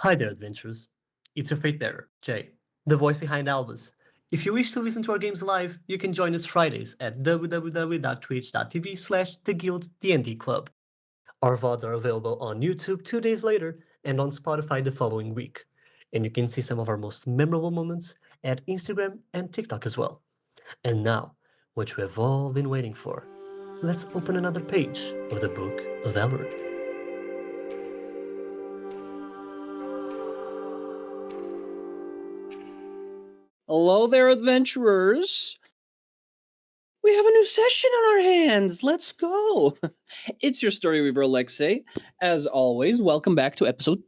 Hi there, adventurers. It's your fate bearer, Jay, the voice behind Albus. If you wish to listen to our games live, you can join us Fridays at www.twitch.tv/theguilddnd club. Our VODs are available on YouTube 2 days later and on Spotify the following week. And you can see some of our most memorable moments at Instagram and TikTok as well. And now, what you have all been waiting for, let's open another page of the Book of Elleran. Hello there, adventurers. We have a new session on our hands. Let's go. It's your story weaver, Alexey. As always, welcome back to episode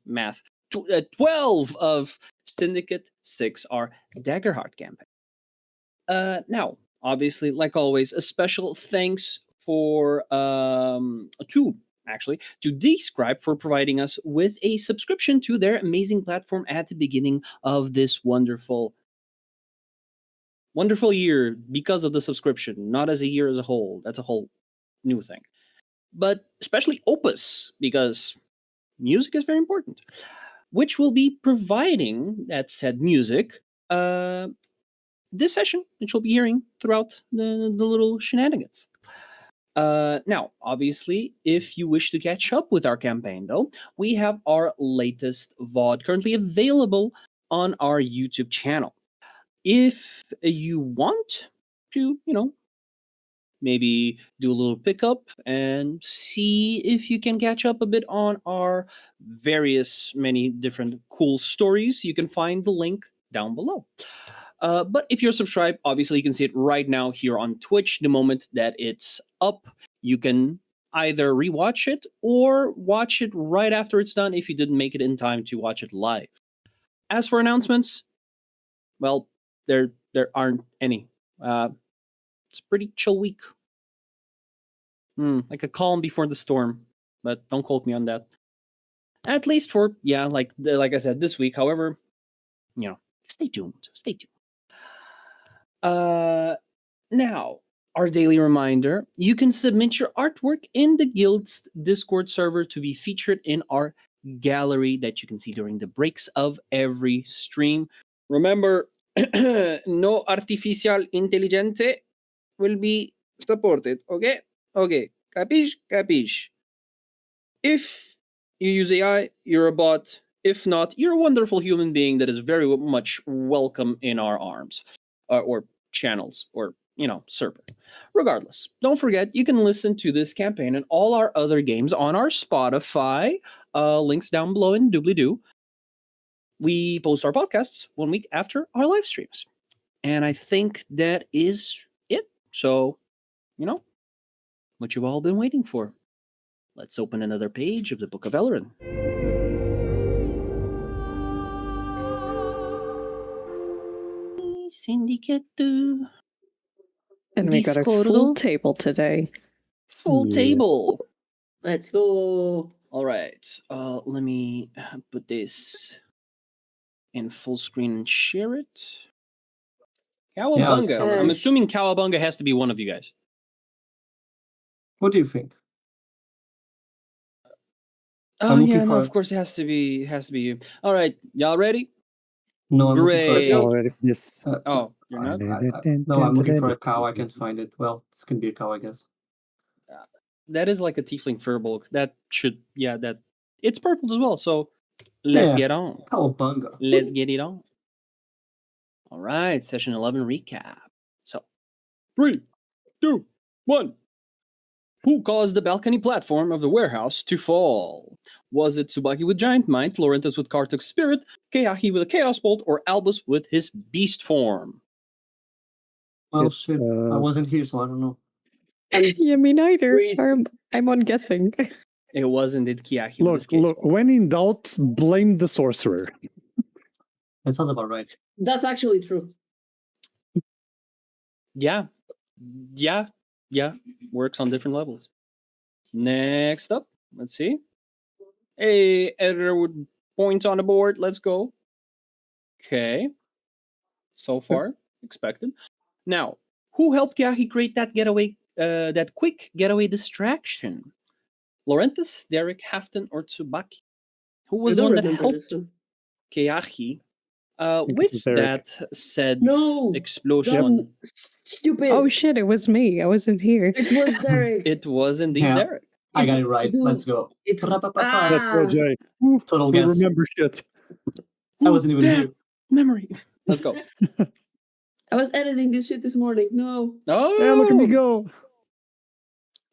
12 of Syndicate 6, our Daggerheart campaign. Now, obviously, like always, a special thanks to Describe for providing us with a subscription to their amazing platform at the beginning of this wonderful year because of the subscription, not as a year as a whole. That's a whole new thing. But especially Opus, because music is very important, which will be providing that said music this session, which you'll be hearing throughout the little shenanigans. Now, obviously, if you wish to catch up with our campaign, though, we have our latest VOD currently available on our YouTube channel. If you want to, maybe do a little pickup and see if you can catch up a bit on our many different cool stories, you can find the link down below. But if you're subscribed, obviously you can see it right now here on Twitch. The moment that it's up, you can either rewatch it or watch it right after it's done if you didn't make it in time to watch it live. As for announcements, well, there aren't any. It's a pretty chill week. Like a calm before the storm, but don't quote me on that. At least for like I said, this week. However, stay tuned. Stay tuned. Now, our daily reminder, you can submit your artwork in the Guild's Discord server to be featured in our gallery that you can see during the breaks of every stream. Remember, no artificial intelligence will be supported, okay? Okay, capiche? If you use AI, you're a bot. If not, you're a wonderful human being that is very much welcome in our arms. Or channels, or serpent. Regardless, don't forget you can listen to this campaign and all our other games on our Spotify. Links down below in doobly-doo. We post our podcasts 1 week after our live streams, and I think that is it. So, what you've all been waiting for. Let's open another page of the Book of Elleran. Syndicate. And we got a full table today. Full table. Let's go. All right. Let me put this in full screen and share it. Cowabunga. I'm assuming Cowabunga has to be one of you guys. What do you think? Oh yeah, no, of course it has to be you. All right, y'all ready? No, I'm Great. looking for Already, yes. Oh, you're not? No, I'm looking for a cow. I can't find it. Well, this can be a cow, I guess. That is like a tiefling furbolg. That should, that it's purple as well. So let's get on. Cowabunga. Let's get it on. All right, session 11 recap. So, 3, 2, 1. Who caused the balcony platform of the warehouse to fall? Was it Tsubaki with Giant Might, Lorenthus with Kartuk's Spirit, Keahi with a Chaos Bolt, or Albus with his Beast Form? Oh shit, I wasn't here, so I don't know. Yeah, me neither. I'm on guessing. It wasn't it Keahi with his Chaos Look, when in doubt, blame the sorcerer. That sounds about right. That's actually true. Yeah. Works on different levels. Next up, let's see. Hey, editor would point on the board. Let's go. Okay. So far, expected. Now, who helped Keahi create that quick getaway distraction? Lorenthus, Daeric, Halfdann, or Tsubaki? Who was I the don't one that remember this helped one. Keahi think with it's Daeric. that said No, explosion? Stupid. Oh shit, it was me. I wasn't here. It was Daeric. It was indeed Yeah. Daeric. I got it right. Dude, Let's go. It, Let's go, ah, Jay. Total We guess. remember shit. I wasn't even Dad, here. memory. Let's go. I was editing this shit this morning. No. Oh, Yeah, look at me go.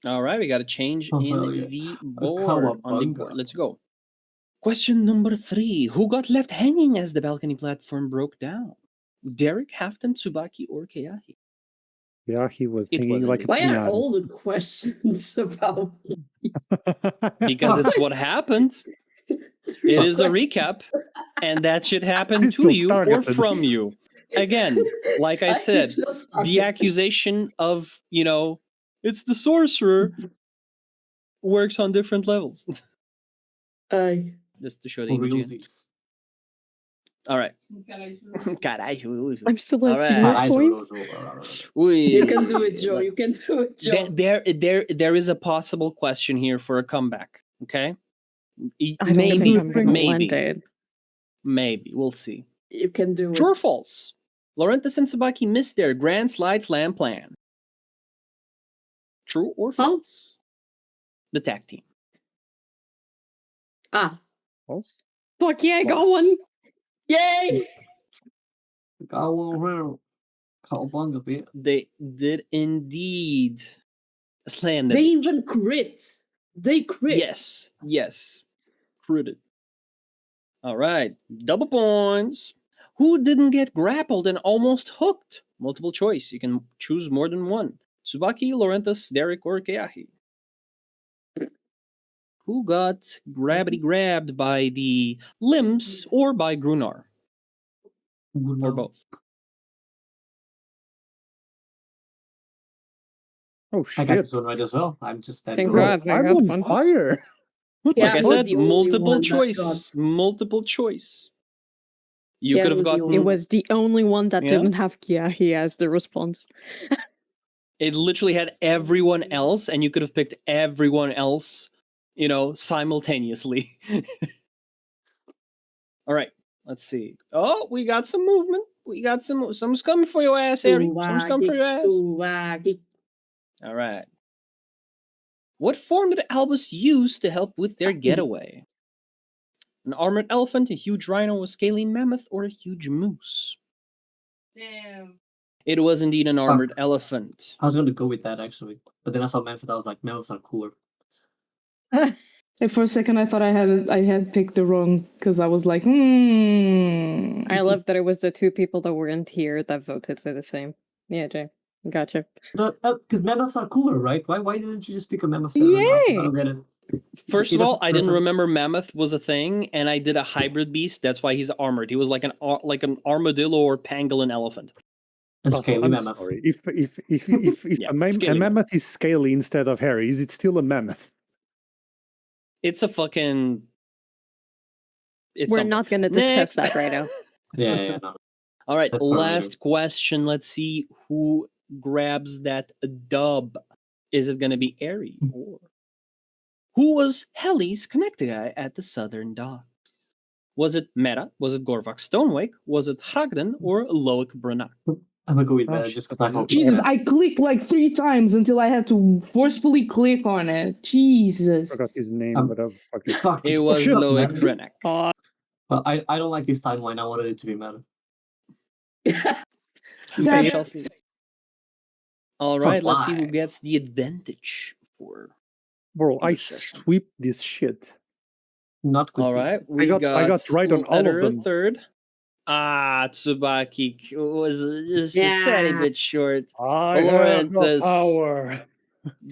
All right, we got a change Oh, in hell yeah. the A board on the cowabunga. board. Let's go. Question number 3. Who got left hanging as the balcony platform broke down? Daeric, Halfdann, Tsubaki, or Keahi? Yeah, he was It hanging was like a Why are peanut. all the questions about Because it's what happened. It is a recap, and that should happen It's to just you or targeted. from you. Again, like I said, the accusation of, it's the sorcerer works on different levels. Just to show the For image again. realsies. All right. Caralho. I'm still All at right. 0 points. You can do it, Joe. You can do it, Joe. There is a possible question here for a comeback. Okay. I don't think I'm gonna maybe, land it. maybe we'll see. You can do it. True or false? Lorenthus and Tsubaki missed their grand slide slam plan. True or false? The tag team. Ah. False? Fuck yeah, I got False. one. Yay! Cowabunga, bitch. They did indeed slam them. They even crit. They crit. Yes. Critted. All right. Double points. Who didn't get grappled and almost hooked? Multiple choice. You can choose more than one. Tsubaki, Lorenthus, Daeric, or Keahi. Who got grabbed by the limbs or by Grunar? Or both? Oh I shit! got this one right as well. I'm just that Thank good. God. I I'm got on one. fire. What Yeah, Like I the was said, the only multiple one that choice. got- Multiple choice. You Yeah, could it have was the gotten. only- It was the only one that Yeah. didn't have Keahi as the response. It literally had everyone else, and you could have picked everyone else, simultaneously. All right, let's see. Oh, we got some movement. We got someone's coming for your ass, Aryn. Someone's coming for your ass. Tsubaki. All right. What form did Albus use to help with their getaway? An armored elephant, a huge rhino, a scaly mammoth, or a huge moose? Damn. It was indeed an armored elephant. I was going to go with that actually. But then I saw Mammoth, I was like, Mammoths are cooler. And for a second, I thought I had picked the wrong because I was like, I love that it was the two people that weren't here that voted for the same. Yeah, Jay. Gotcha. Because Mammoths are cooler, right? Why didn't you just pick a Mammoth? I Yay! don't get it. First He of all, doesn't I didn't present- remember mammoth was a thing, and I did a hybrid beast. That's why he's armored. He was like an armadillo or pangolin elephant. A Also, scaly I'm mammoth. sorry. If Yeah, a scaly mammoth is scaly instead of hairy, is it still a mammoth? It's a fucking. It's We're something. not going to discuss Next. that right now. Yeah, no. All right, That's not last question. Let's see who grabs that dub. Is it going to be Aryn or who was Heli's connected guy at the southern docks? Was it Meta? Was it Gorvak Stonewake? Was it Halfdann or Loic Brunak? I'm gonna go with Oh, that just because I hope it's Jesus, that. I clicked like 3 times until I had to forcefully click on it. Jesus. Forgot his name, Um, but fucking Fuck It it. was Shut up, Loic man. Brunak. Well, I don't like this timeline. I wanted it to be meta. We That- shall see. All For right, let's see who why? gets the advantage for. bro, I This session. sweep this shit. Not good. All right, we got right on all of letter them. third. Tsubaki was just a Yeah. tiny bit short. I have the Lorenthus power.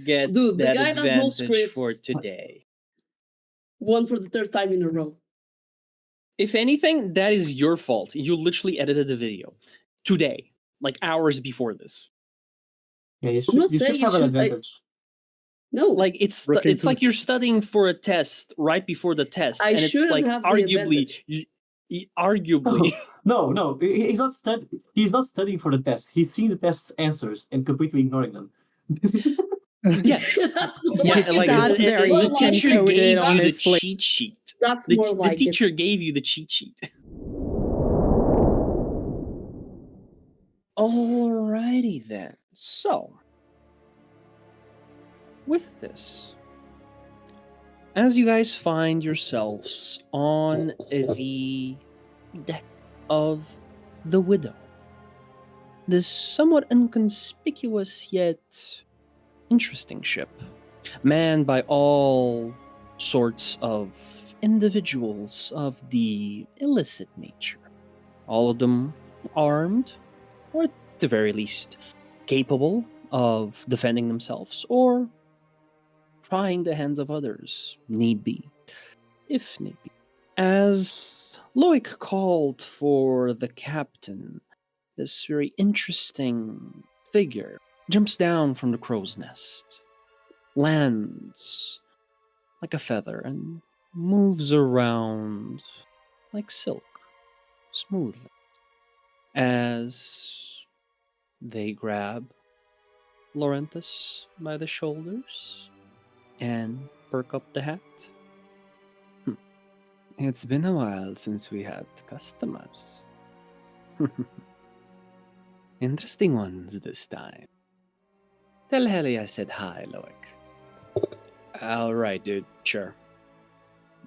Gets Dude, the that guy that holds advantage for crits- today. Won for the 3rd time in a row. If anything, that is your fault. You literally edited the video today, like hours before this. Yeah, you I'm not should saying you have an should, like- advantage. No. Like it's like you're studying for a test right before the test, I and it's shouldn't like have the arguably, advantage. arguably. No, he's not He's not studying for the test. He's seeing the test's answers and completely ignoring them. Yes. That's Yeah, like That's very the teacher encoded gave on you the his slate. cheat sheet. That's The, more the like teacher gave you the cheat sheet. Alrighty then. So, with this, as you guys find yourselves on the deck of the Widow, this somewhat inconspicuous yet interesting ship, manned by all sorts of individuals of the illicit nature, all of them armed, or at the very least capable of defending themselves or trying the hands of others, need be, if need be. As Loic called for the captain, this very interesting figure jumps down from the crow's nest, lands like a feather, and moves around like silk, smoothly, as they grab Lorenthus by the shoulders and perk up the hat. It's been a while since we had customers. Interesting ones this time. Tell Helly I said hi, Loic. Alright, dude, sure.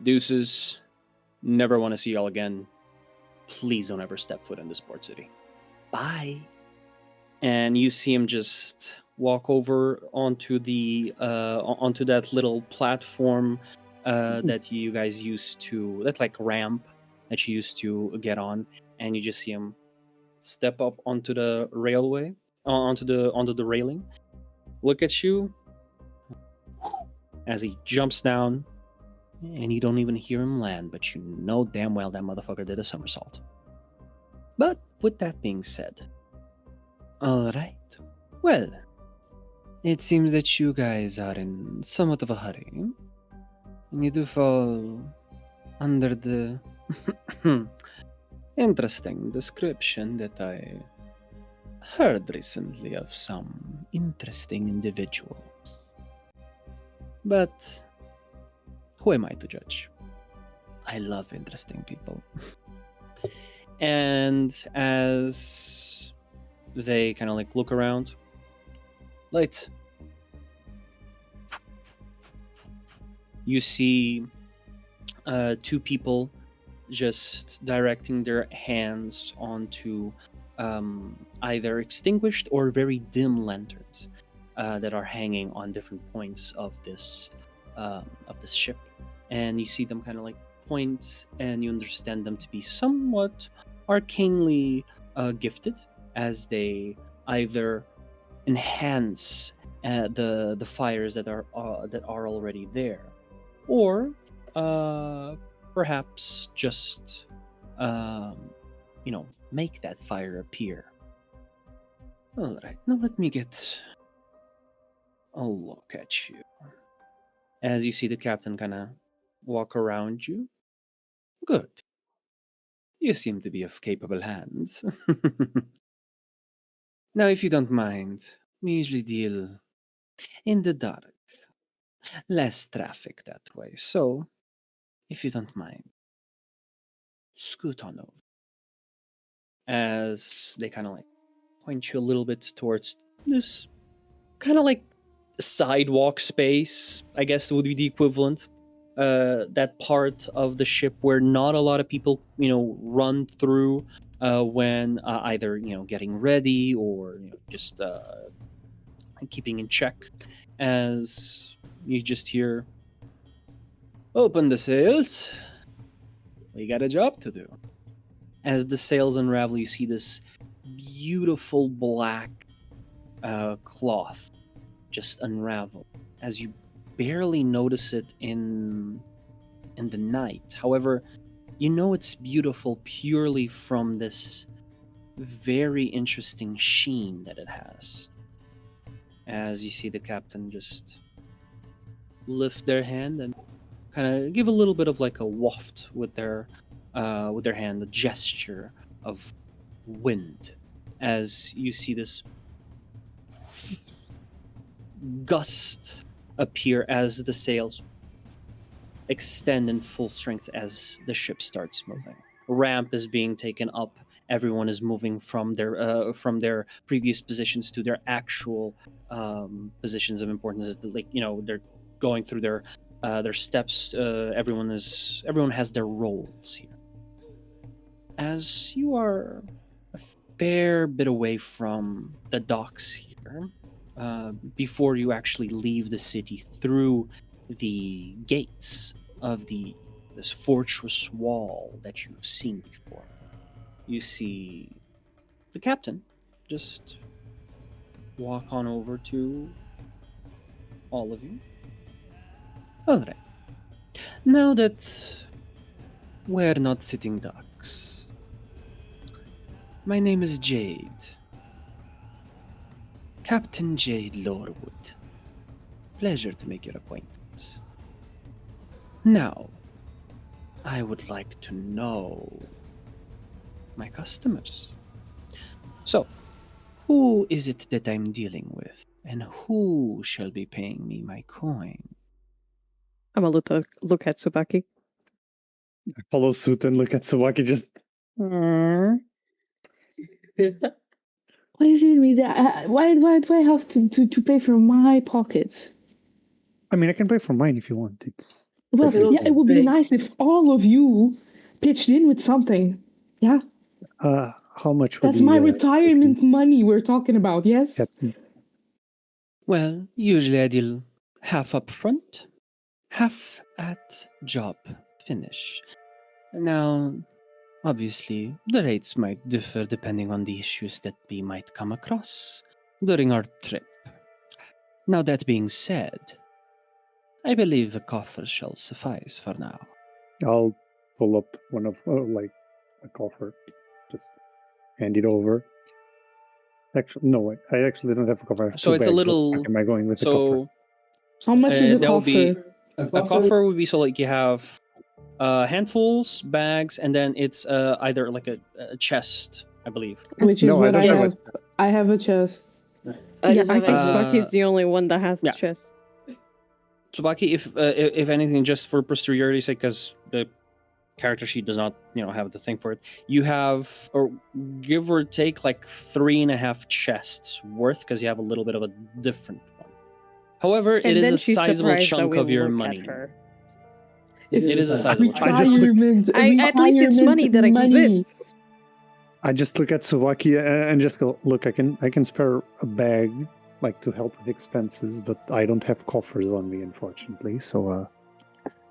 Deuces. Never want to see y'all again. Please don't ever step foot in the Sport City. Bye. And you see him just walk over onto the onto that little platform that you guys used to, that like ramp that you used to get on, and you just see him step up onto the railway, onto the railing, look at you as he jumps down, and you don't even hear him land, but you know damn well that motherfucker did a somersault. But with that being said, all right, well, it seems that you guys are in somewhat of a hurry, and you do fall under the interesting description that I heard recently of some interesting individuals. But who am I to judge? I love interesting people. And as they kind of like look around, lights. You see two people just directing their hands onto either extinguished or very dim lanterns that are hanging on different points of this ship, and you see them kind of like point, and you understand them to be somewhat arcanely gifted, as they either enhance the fires that are already there, or perhaps just make that fire appear. All right, now let me get a look at you. As you see the captain kind of walk around you. Good. You seem to be of capable hands. Now, if you don't mind, we usually deal in the dark. Less traffic that way. So, if you don't mind, scoot on over. As they kind of like point you a little bit towards this kind of like sidewalk space, I guess would be the equivalent. That part of the ship where not a lot of people, run through when either, getting ready or just keeping in check. As you just hear, open the sails. We got a job to do. As the sails unravel, you see this beautiful black cloth just unravel, as you barely notice it in the night. However, you know it's beautiful purely from this very interesting sheen that it has. As you see the captain just lift their hand and kind of give a little bit of like a waft with their hand, a gesture of wind, as you see this gust appear as the sails extend in full strength as the ship starts moving. Ramp is being taken up. Everyone is moving from their previous positions to their actual positions of importance. Like they're going through their steps. Everyone has their roles here. As you are a fair bit away from the docks here, before you actually leave the city through the gates of this fortress wall that you've seen before, you see the captain just walk on over to all of you. All right. Now that we're not sitting ducks, my name is Jade. Captain Jade Lorewood. Pleasure to make your acquaintance. Now, I would like to know my customers. So, who is it that I'm dealing with, and who shall be paying me my coin? I'm gonna look at Tsubaki. I follow suit and look at Tsubaki just. Why is it me that? Why do I have to pay from my pockets? I mean, I can pay for mine if you want. It's. Well, perfectly yeah, it fine. would be nice if all of you pitched in with something. Yeah, How much would that's the, my retirement money we're talking about. Yes. Captain? Well, usually I deal half up front, half at job finish. Now, obviously, the rates might differ depending on the issues that we might come across during our trip. Now, that being said, I believe the coffer shall suffice for now. I'll pull up one of a coffer, just hand it over. Actually, no, I actually don't have a coffer. I have So two it's a bags. little. Am I going with the coffer? So How much is a that would be coffer? a coffer would be so like you have handfuls, bags, and then it's either like a chest, I believe. Which is No, I what don't I have have. I have a chest. I just I have think access. Tsubaki's the only one that has yeah. the chest. Tsubaki, if anything, just for posteriority's sake, because the character sheet does not, have the thing for it. You have, or give or take, like 3.5 chests worth, because you have a little bit of a different one. However, it And is then a she's sizable surprised that chunk we of your look at money. her. It is a sizable chunk. Retirement. At least it's money that exists. I just look at Tsubaki and just go, look, I can spare a bag, like to help with expenses, but I don't have coffers on me, unfortunately. So,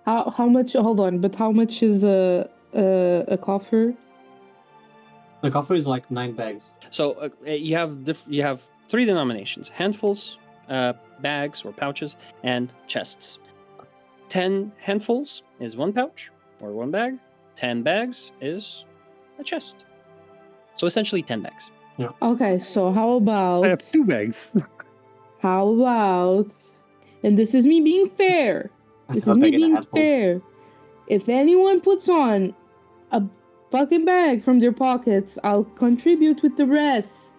How much? Hold on, but how much is a coffer? The coffer is like 9 bags. So you have 3 denominations: handfuls, bags or pouches, and chests. 10 handfuls is 1 pouch or 1 bag. 10 bags is a chest. So essentially 10 bags. Okay, so how about I have 2 bags. how about? And this is me being fair. This is A me bag and a being handful. fair. If anyone puts on a fucking bag from their pockets, I'll contribute with the rest.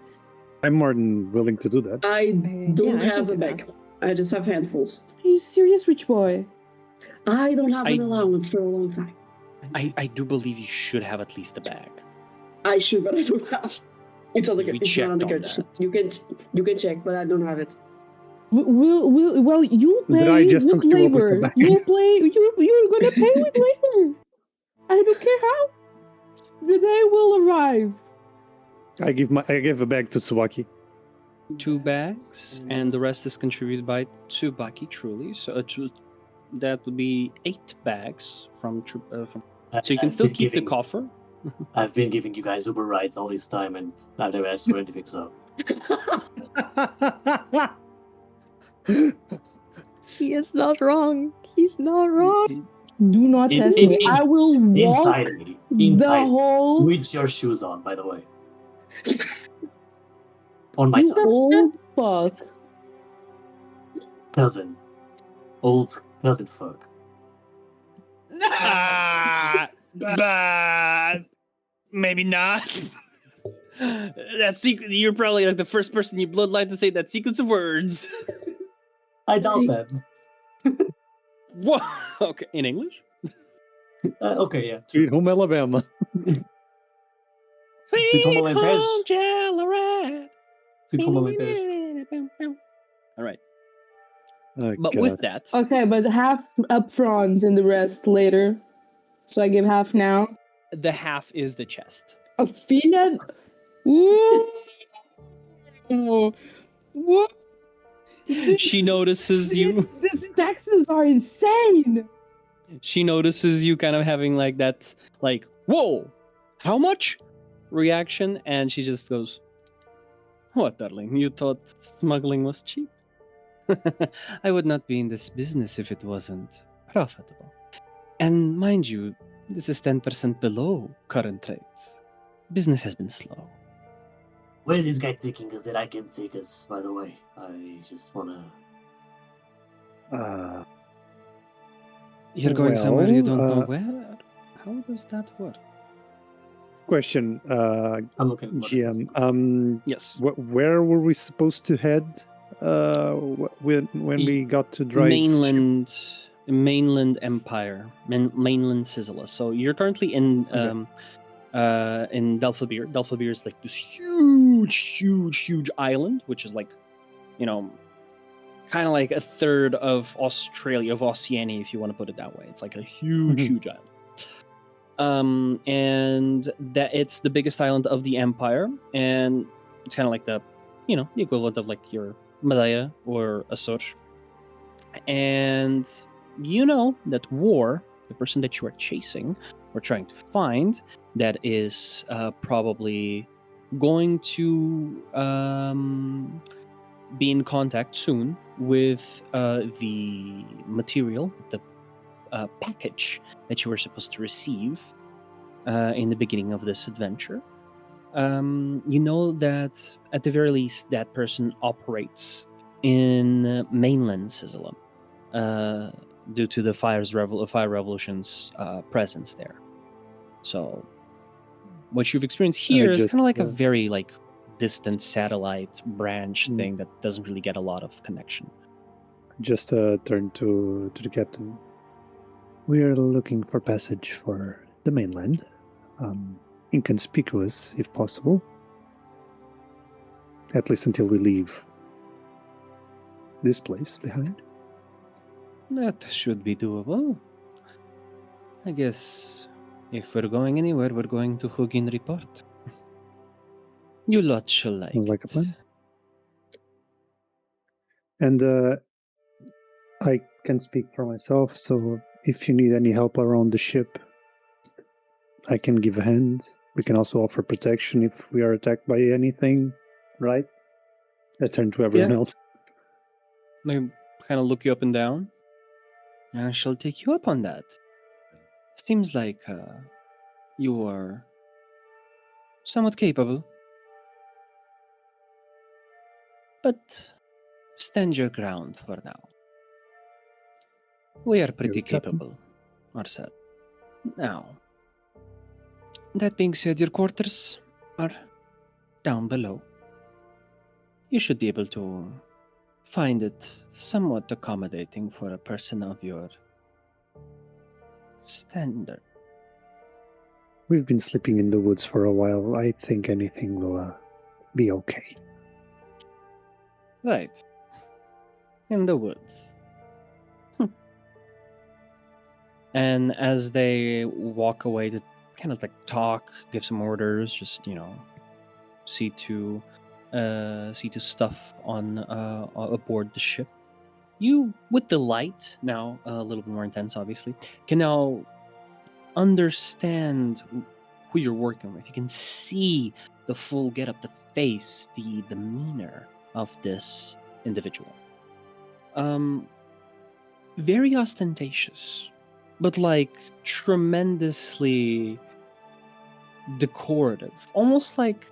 I'm more than willing to do that. I don't I have can a do bag. I just have handfuls. Are you serious, rich boy? I don't have an I- allowance for a long time. I do believe you should have at least a bag. I should, but I don't have. It's on the We it's not on the checked on character sheet. that. You can check, but I don't have it. Well, you But pay I just with hooked you up with the labor. bag. You're gonna pay with labor. I don't care how. The day will arrive. I give a bag to Tsubaki. 2 bags, and the rest is contributed by Tsubaki, truly. So that would be 8 bags from. So you can still keep the coffer. I've been giving you guys Uber rides all this time, and I've never asked for anything, so. He is not wrong. He's not wrong. Do not In- test in- me. I ins- will walk Inside me. the Inside. whole. With your shoes on, by the way. On my You tongue. old fuck. Cousin. Old cousin fuck. But maybe not. That you're probably like the first person in your bloodline to say that sequence of words. I doubt that. What? Okay, in English? Okay, yeah. Sweet Home Alabama. Sweet Home Alentez. Alabama. Sweet Home Alentez. All right. Oh, But God. with that, Okay, but half up front and the rest later. So I give half now. the half is the chest. A Fina. Ooh. What? She notices you. These taxes are insane. She notices you kind of having like that, like, whoa, how much reaction? And she just goes, what, darling? You thought smuggling was cheap? I would not be in this business if it wasn't profitable. And mind you, this is 10% below current rates. Business has been slow. Where is this guy taking us that I can take us, by the way? I just wanna... You're going somewhere you don't know well, where? How does that work? Question, I'm looking at what it is. GM. Yes. Where were we supposed to head when we got to Dry's ship? Mainland Empire, mainland Sizzla. So you're currently in Delphabir. Delphabir is like this huge island, which is like, you know, kind of like a third of Australia, of Oceania, if you want to put it that way. It's like a huge island. And that it's the biggest island of the empire, and it's kind of like the, you know, the equivalent of like your Madeira or Azor. And you know that War, the person that you are chasing or trying to find, that is probably going to be in contact soon with the material, the package that you were supposed to receive in the beginning of this adventure. You know that at the very least that person operates in mainland Sizzla due to the Fire Revolution's presence there. So what you've experienced here is kind of like a very like distant satellite branch thing that doesn't really get a lot of connection. Just turn to the captain. We are looking for passage for the mainland. Inconspicuous, if possible. At least until we leave this place behind. That should be doable. I guess if we're going anywhere, we're going to Hugin Report. You lot shall like Sounds like a it. plan. And I can speak for myself, so if you need any help around the ship, I can give a hand. We can also offer protection if we are attacked by anything, right? I turn to everyone else. I kind of look you up and down. I shall take you up on that. Seems like you are somewhat capable. But stand your ground for now. We are pretty capable ourselves. Now, that being said, your quarters are down below. You should be able to find it somewhat accommodating for a person of your standard. We've been sleeping in the woods for a while. I think anything will be okay. Right. In the woods. And as they walk away to kind of like talk, give some orders, just, you know, see to stuff on aboard the ship. You, with the light now a little bit more intense, obviously, can now understand who you're working with. You can see the full getup, the face, the demeanor of this individual. Very ostentatious, but like tremendously decorative, almost like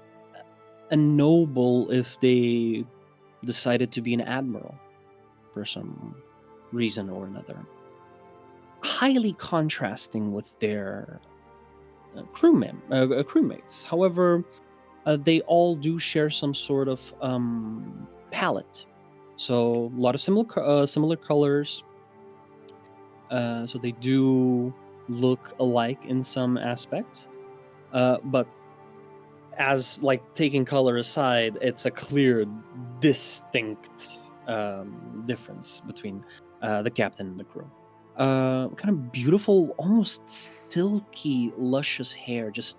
a noble if they decided to be an admiral for some reason or another. Highly contrasting with their crewmates. However, they all do share some sort of palette. So a lot of similar colors. So they do look alike in some aspects. But as like taking color aside, it's a clear, distinct difference between the captain and the crew. Kind of beautiful, almost silky, luscious hair, just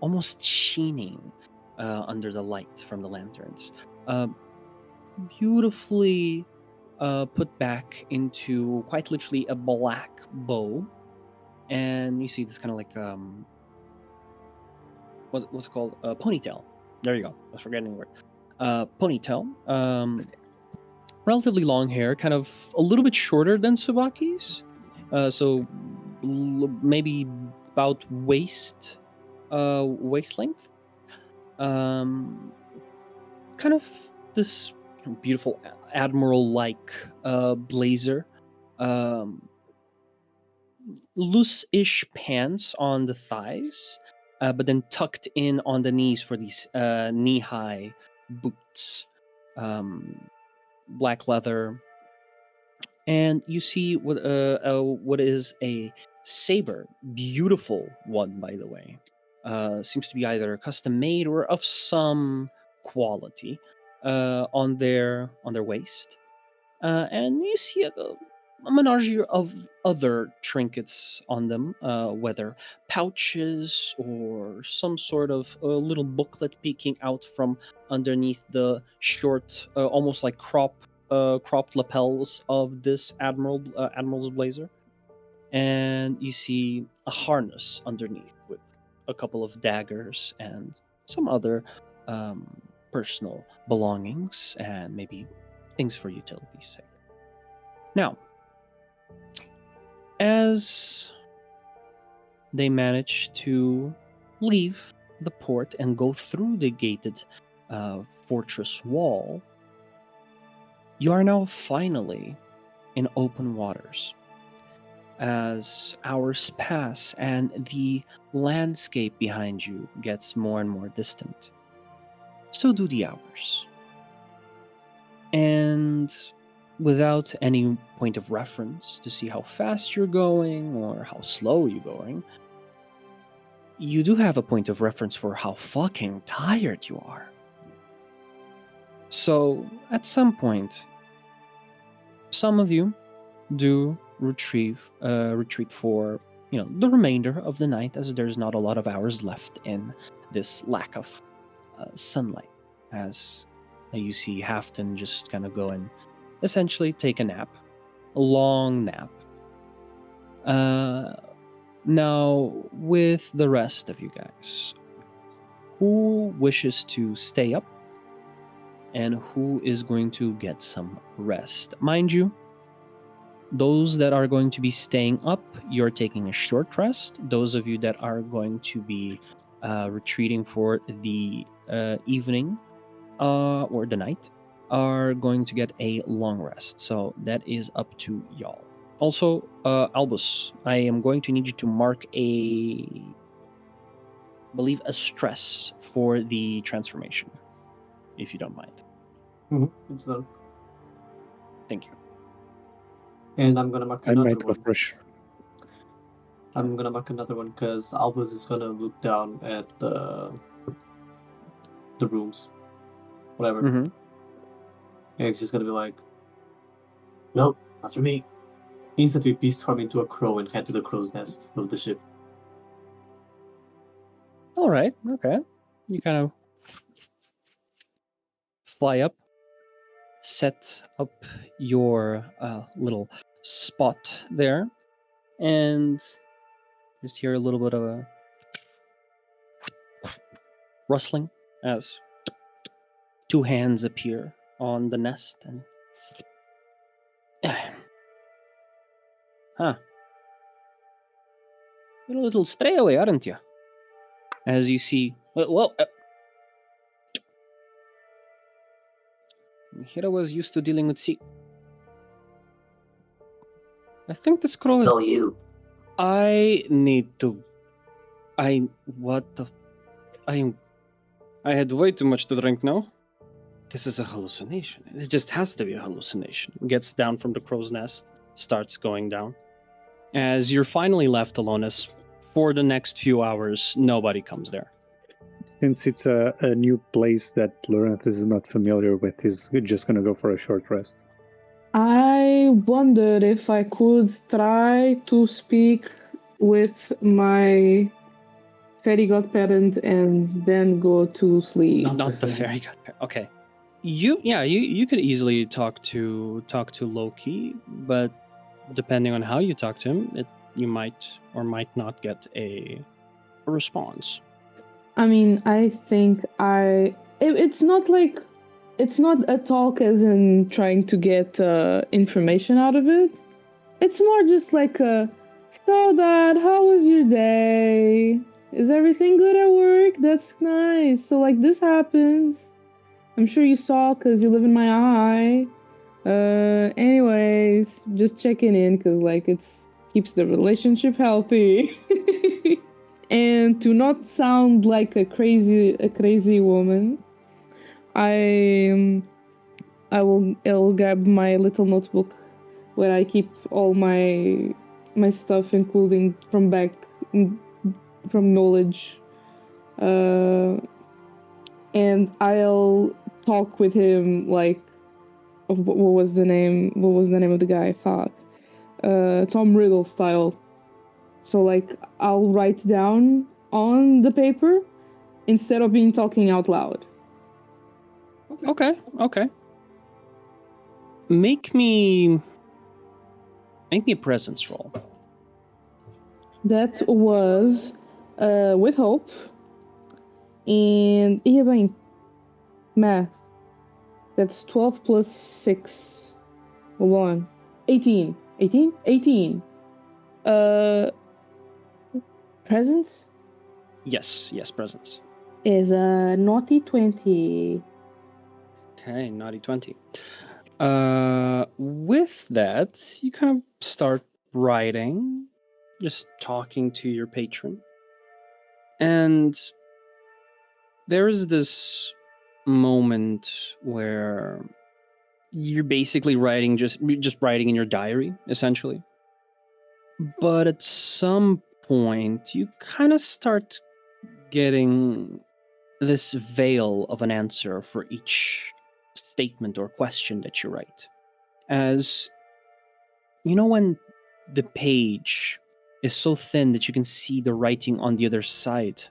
almost sheening under the light from the lanterns. Beautifully put back into quite literally a black bow, and you see this kind of like what's it called? Ponytail. There you go. I was forgetting the word. Ponytail. Relatively long hair, kind of a little bit shorter than Tsubaki's. So maybe about waist length. Kind of this beautiful admiral-like blazer. Loose-ish pants on the thighs, but then tucked in on the knees for these knee-high boots. Black leather, and you see what is a saber, beautiful one, by the way. Seems to be either custom made or of some quality on their waist, and you see a menagerie of other trinkets on them, whether pouches or some sort of little booklet peeking out from underneath the short, almost like cropped lapels of this admiral's blazer. And you see a harness underneath with a couple of daggers and some other personal belongings and maybe things for utility's sake. Now, as they manage to leave the port and go through the gated fortress wall, you are now finally in open waters. As hours pass and the landscape behind you gets more and more distant, so do the hours. And without any point of reference to see how fast you're going or how slow you're going, you do have a point of reference for how fucking tired you are. So, at some point, some of you do retreat for, the remainder of the night, as there's not a lot of hours left in this lack of sunlight. As you see Halfdann just kind of go and essentially take a nap, a long nap. Now, with the rest of you guys, who wishes to stay up and who is going to get some rest? Mind you, those that are going to be staying up, you're taking a short rest. Those of you that are going to be retreating for the evening or the night are going to get a long rest. So that is up to y'all. Also, Albus, I am going to need you to mark a stress for the transformation, if you don't mind. It's done. Thank you. And I'm gonna mark I another might one. refresh. I'm gonna mark another one because Albus is gonna look down at the rooms, whatever. Mm-hmm. And he's just gonna be like, "No, not for me." Instantly beast form into a crow and head to the crow's nest of the ship. All right. Okay. You kind of fly up, set up your little spot there, and just hear a little bit of a rustling as two hands appear on the nest and you're a little stray away, aren't you? As you see, here I was used to dealing with sea. I think this crow is. No, you. I need to. I had way too much to drink now. This is a hallucination. It just has to be a hallucination. Gets down from the crow's nest, starts going down. As you're finally left alone, as for the next few hours, nobody comes there. Since it's a new place that Lorenthus is not familiar with, he's just gonna go for a short rest. I wondered if I could try to speak with my fairy godparent and then go to sleep. Not the fairy godparent. Okay. You could easily talk to Loki, but depending on how you talk to him, you might or might not get a response. I mean, I think it's not like, it's not a talk as in trying to get information out of it. It's more just like a, so Dad, how was your day? Is everything good at work? That's nice. So like this happens. I'm sure you saw because you live in my eye. Anyways, just checking in because like it's keeps the relationship healthy. And to not sound like a crazy woman, I'll grab my little notebook where I keep all my stuff, including from knowledge, and I'll talk with him like, what was the name of the guy? Fuck, Tom Riddle style. So like I'll write down on the paper instead of being talking out loud. Okay. Make me a presence roll. That was with hope. And yeah, bem, math. That's 12 plus 6. Hold on. 18. 18? 18. Presence? Yes, presence. Is a naughty 20. Okay, naughty 20. With that, you kind of start writing, just talking to your patron. And there's this moment where you're basically writing just writing in your diary, essentially. But at some point, you kind of start getting this veil of an answer for each statement or question that you write. As you know, when the page is so thin that you can see the writing on the other side,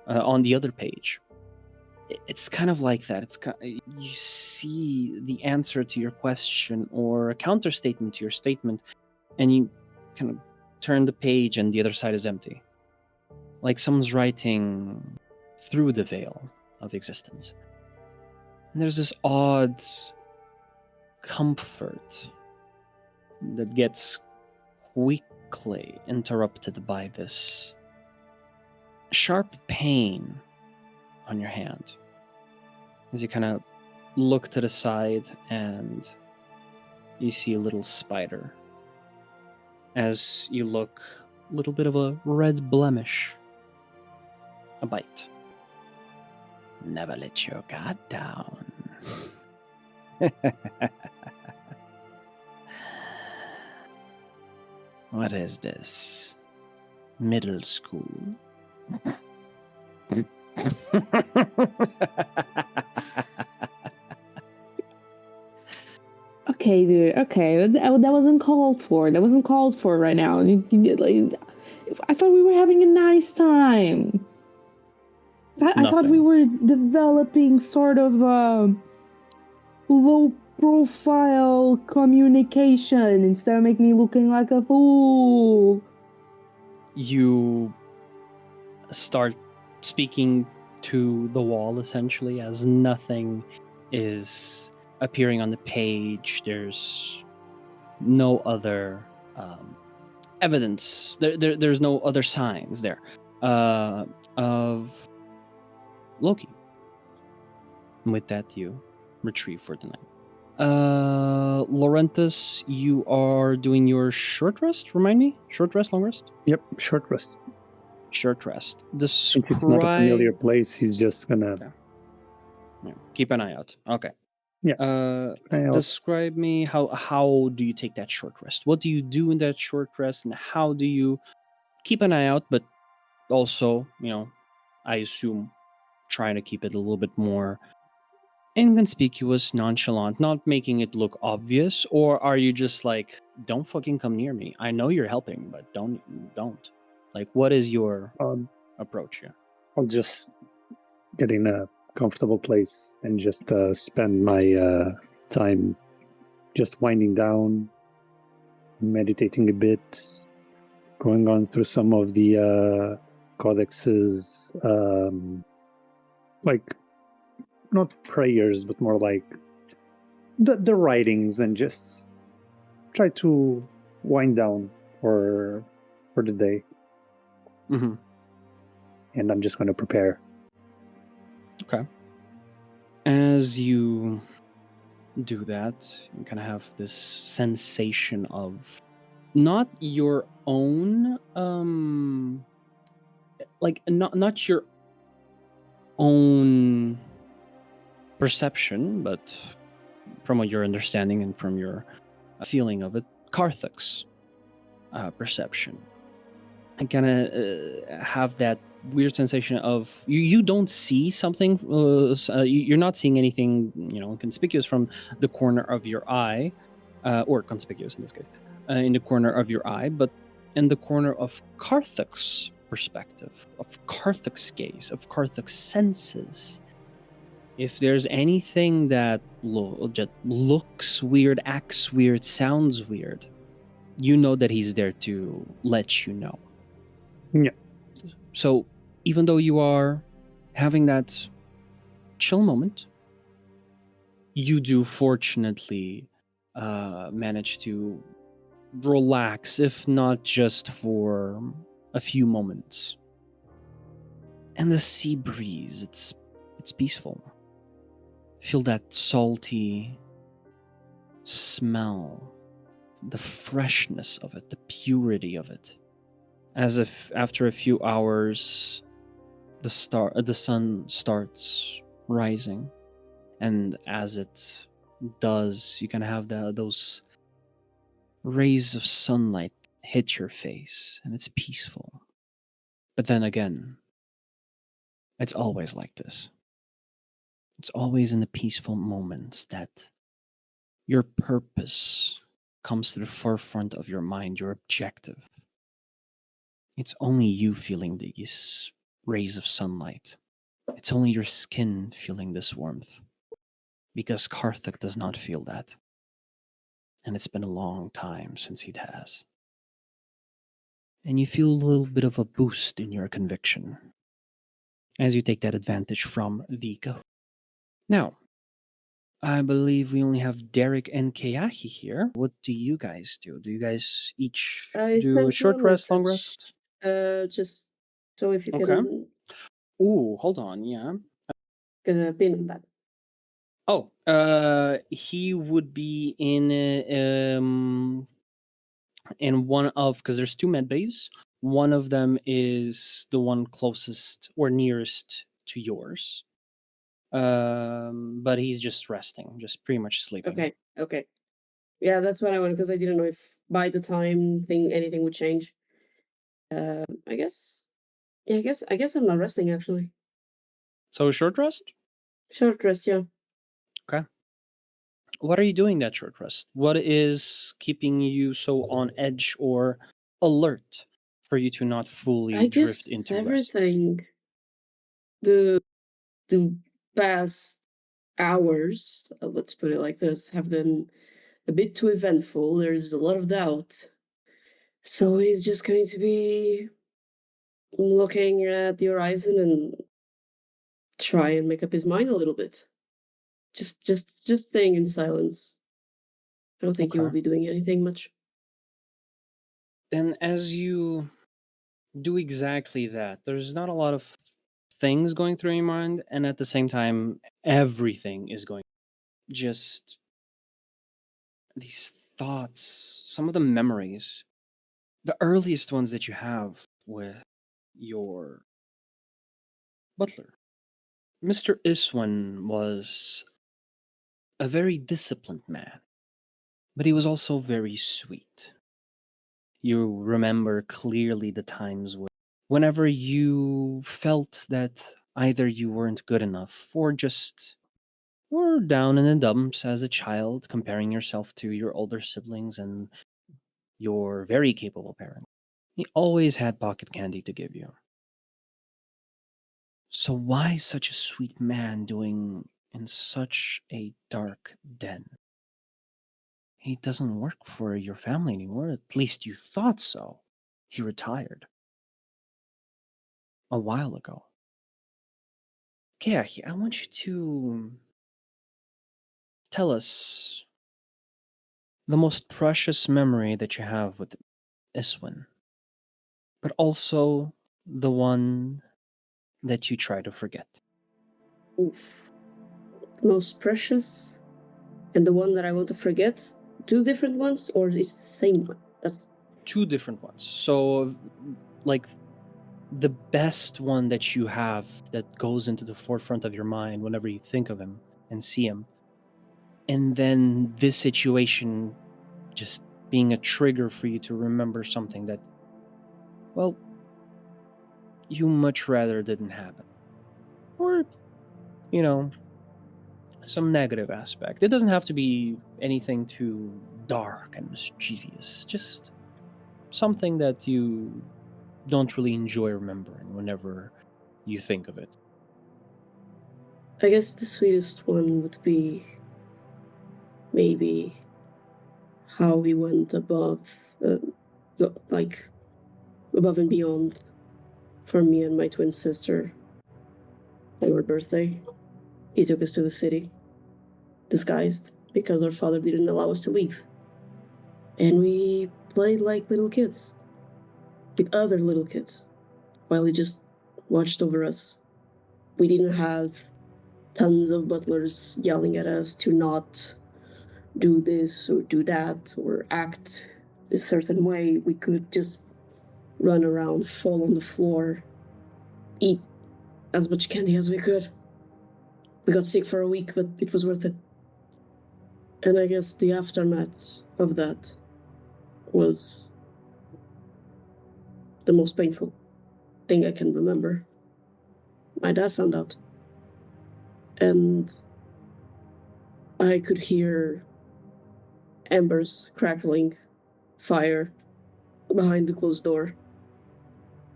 on the other page. It's kind of like that. You see the answer to your question or a counter statement to your statement, and you kind of turn the page and the other side is empty. Like someone's writing through the veil of existence. And there's this odd comfort that gets quickly interrupted by this sharp pain on your hand as you kind of look to the side and you see a little spider. As you look, a little bit of a red blemish, a bite. Never let your guard down. What is this? Middle school? Okay, dude. Okay, that wasn't called for. That wasn't called for right now. I thought we were having a nice time. I thought we were developing sort of low-profile communication instead of making me looking like a fool. You start speaking to the wall, essentially, as nothing is appearing on the page. There's no other evidence. There's no other signs there of Loki. And with that, you retrieve for the night. Lorenthus, you are doing your short rest. Remind me, short rest, long rest. Yep, short rest. Short rest. Since it's not a familiar place, he's just gonna keep an eye out. Okay. Describe me how do you take that short rest? What do you do in that short rest, and how do you keep an eye out, but also, I assume trying to keep it a little bit more inconspicuous, nonchalant, not making it look obvious? Or are you just like, don't fucking come near me? I know you're helping, but don't. Like, what is your approach here? I'll just get in a comfortable place and just spend my time just winding down, meditating a bit, going on through some of the codexes, like not prayers, but more like the writings, and just try to wind down for the day. Mm-hmm. And I'm just going to prepare. Okay. As you do that, you kind of have this sensation of not your own, like not your own perception, but from what you're understanding and from your feeling of it, Karthik's perception. I kind of have that weird sensation of you don't see something, you're not seeing anything, conspicuous from the corner of your eye, or conspicuous in this case, in the corner of your eye, but in the corner of Karthik's perspective, of Karthik's gaze, of Karthik's senses. If there's anything that just looks weird, acts weird, sounds weird, you know that he's there to let you know. Yeah. So even though you are having that chill moment, you do fortunately manage to relax, if not just for a few moments. And the sea breeze, it's peaceful. Feel that salty smell, the freshness of it, the purity of it. As if after a few hours, the sun starts rising, and as it does, you can have those rays of sunlight hit your face, and it's peaceful. But then again, it's always like this. It's always in the peaceful moments that your purpose comes to the forefront of your mind, your objective. It's only you feeling these rays of sunlight. It's only your skin feeling this warmth. Because Karthik does not feel that. And it's been a long time since he has. And you feel a little bit of a boost in your conviction as you take that advantage from Vika. Now, I believe we only have Daeric and Keahi here. What do you guys do? Do you guys each I do a sent you short a rest, long rest? message. Just so if you Okay. can Ooh, hold on, yeah. pin on that. Oh, he would be in one of, because there's two med bays. One of them is the one closest or nearest to yours. But he's just resting, just pretty much sleeping. Okay. Yeah, that's what I wanted, because I didn't know if by the time anything would change. I guess. Yeah, I guess I'm not resting actually. So a short rest? Short rest, yeah. Okay. What are you doing that short rest? What is keeping you so on edge or alert for you to not fully I drift guess into everything. The past hours, let's put it like this, have been a bit too eventful. There's a lot of doubt. So he's just going to be looking at the horizon and try and make up his mind a little bit. Just staying in silence. I don't think he will Okay. be doing anything much. And as you do exactly that, there's not a lot of things going through your mind, and at the same time, everything is going. Just these thoughts, some of the memories, the earliest ones that you have with your butler. Mr. Iswan was a very disciplined man, but he was also very sweet. You remember clearly the times whenever you felt that either you weren't good enough or just were down in the dumps as a child, comparing yourself to your older siblings and your very capable parent. He always had pocket candy to give you. So why such a sweet man doing in such a dark den? He doesn't work for your family anymore. At least you thought so. He retired a while ago. Keahi, I want you to tell us the most precious memory that you have with Iswin, but also the one that you try to forget. Oof. The most precious and the one that I want to forget. Two different ones, or it's the same one? That's Two different ones. So, like, the best one that you have that goes into the forefront of your mind whenever you think of him and see him. And then this situation just being a trigger for you to remember something that, well, you much rather didn't happen. Or, you know, some negative aspect. It doesn't have to be anything too dark and mischievous. Just something that you don't really enjoy remembering whenever you think of it. I guess the sweetest one would be maybe how he went above, like above and beyond for me and my twin sister on our birthday. He took us to the city, disguised, because our father didn't allow us to leave. And we played like little kids, with other little kids, while he just watched over us. We didn't have tons of butlers yelling at us to not do this or do that or act a certain way. We could just run around, fall on the floor, eat as much candy as we could. We got sick for a week, but it was worth it. And I guess the aftermath of that was the most painful thing I can remember. My dad found out. And I could hear embers crackling, fire behind the closed door,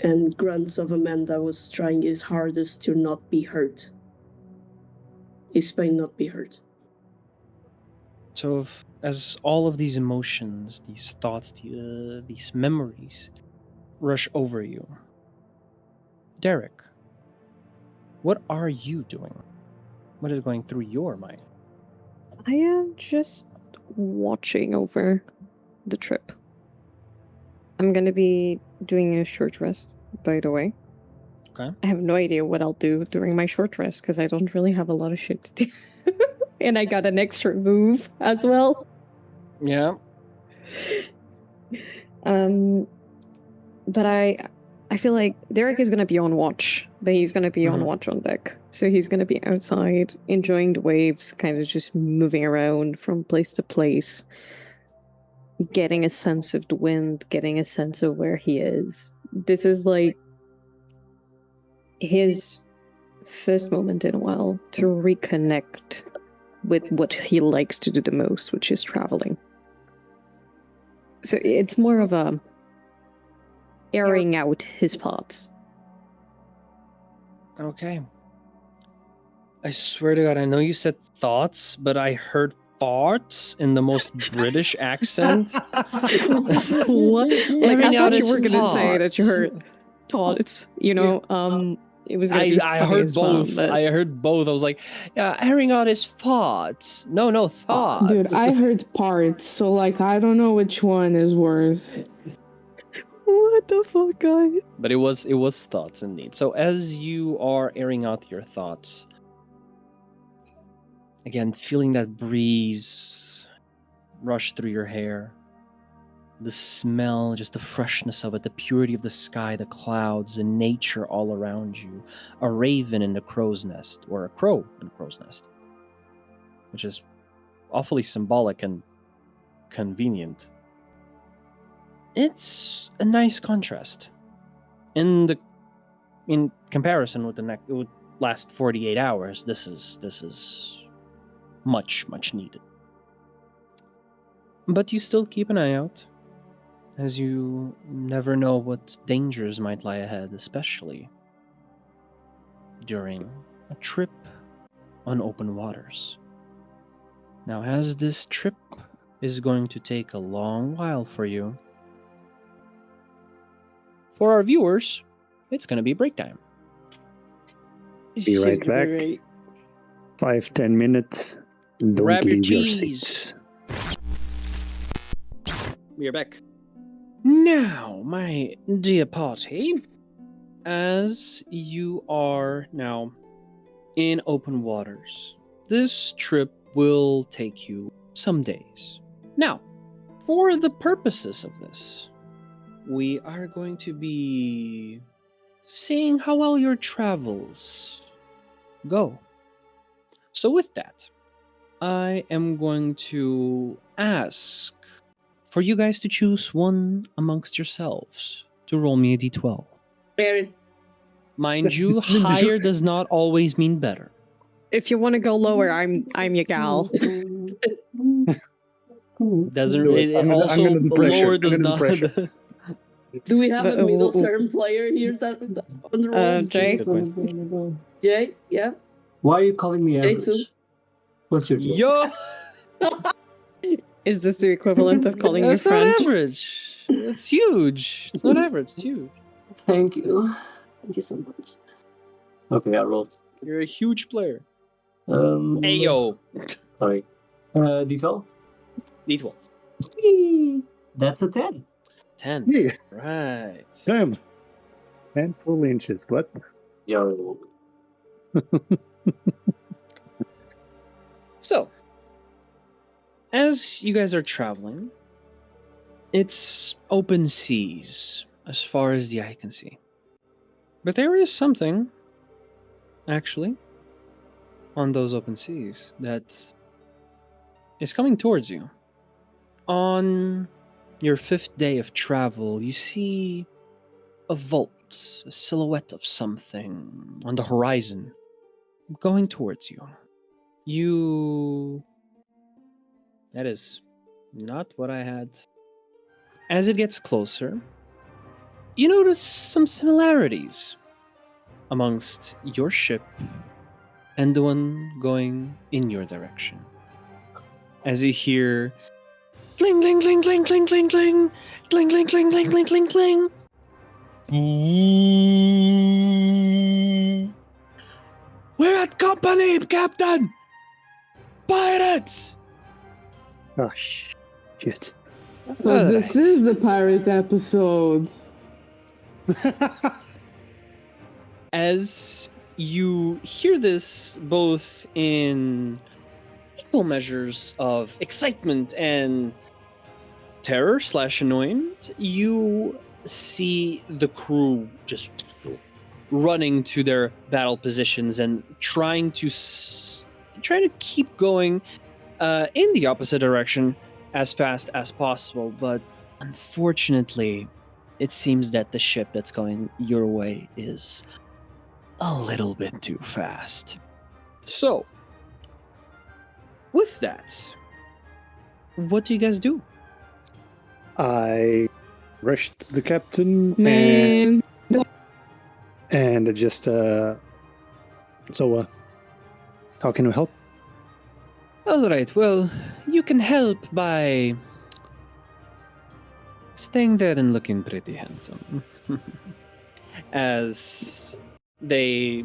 and grunts of a man that was trying his hardest to not be hurt. His pain not be hurt. So, as all of these emotions, these thoughts, these memories rush over you, Daeric, what are you doing? What is going through your mind? I am just watching over the trip. I'm gonna be doing a short rest, by the way. Okay. I have no idea what I'll do during my short rest because I don't really have a lot of shit to do. And I got an extra move as well. Yeah. But I feel like Daeric is gonna be on watch, but he's gonna be on watch on deck. So he's gonna be outside, enjoying the waves, kind of just moving around from place to place, getting a sense of the wind, getting a sense of where he is. This is like his first moment in a while to reconnect with what he likes to do the most, which is traveling. So it's more of a airing out his thoughts. Okay. I swear to God, I know you said thoughts, but I heard farts in the most British accent. What? Like, Airing I out thought you his were gonna say that you thoughts. heard thoughts, you know, it was gonna be I funny heard as well, both. but... I heard both. I was like, yeah, airing out his thoughts. No, thoughts. Dude, I heard parts, so like I don't know which one is worse. What the fuck, guys? But it was thoughts indeed. So as you are airing out your thoughts, again, feeling that breeze rush through your hair, the smell, just the freshness of it, the purity of the sky, the clouds, and nature all around you, a raven in the crow's nest, or a crow in a crow's nest, which is awfully symbolic and convenient. It's a nice contrast. In comparison with it would last 48 hours. This is much needed. But you still keep an eye out, as you never know what dangers might lie ahead, especially during a trip on open waters. Now, as this trip is going to take a long while for you, for our viewers, it's going to be break time. Be right back. 5-10 minutes. Don't Grab your leave your cheese. seats. We are back. Now, my dear party, as you are now in open waters, this trip will take you some days. Now, for the purposes of this, we are going to be seeing how well your travels go. So with that, I am going to ask for you guys to choose one amongst yourselves to roll me a d12. Aryn. Mind you, higher does not always mean better. If you want to go lower, I'm your gal. Doesn't Do it. it I'm gonna also do pressure. lower I'm does gonna do not. pressure. Do we have a But, middle term player here that on the rolls? Jay? Good point. Jay, yeah. Why are you calling me Jay average? too. What's your deal? Yo, Is this the equivalent of calling your that's not friend? average. It's huge. It's not average. It's huge. Thank you. Thank you so much. Okay, I rolled. You're a huge player. Ayo. Sorry. D12? D12. That's a 10. 10. Yeah. Right. Damn. 10 full inches. What? Yo. So, as you guys are traveling, it's open seas as far as the eye can see. But there is something, actually, on those open seas that is coming towards you. On your 5th day of travel, you see a vault, a silhouette of something on the horizon going towards you. That is not what I had. As it gets closer, you notice some similarities amongst your ship and the one going in your direction. As you hear cling, cling, cling, cling, cling, cling, cling, cling, cling, cling, cling, cling, cling, cling. We're at company, Captain! Pirates! Oh, shit. So this is the pirate episode. As you hear this, both in equal measures of excitement and terror / annoyance, you see the crew just running to their battle positions and trying to keep going in the opposite direction as fast as possible. But unfortunately, it seems that the ship that's going your way is a little bit too fast. So, with that, what do you guys do? I rushed to the captain Man. and just how can we help? All right, well, you can help by staying there and looking pretty handsome. As they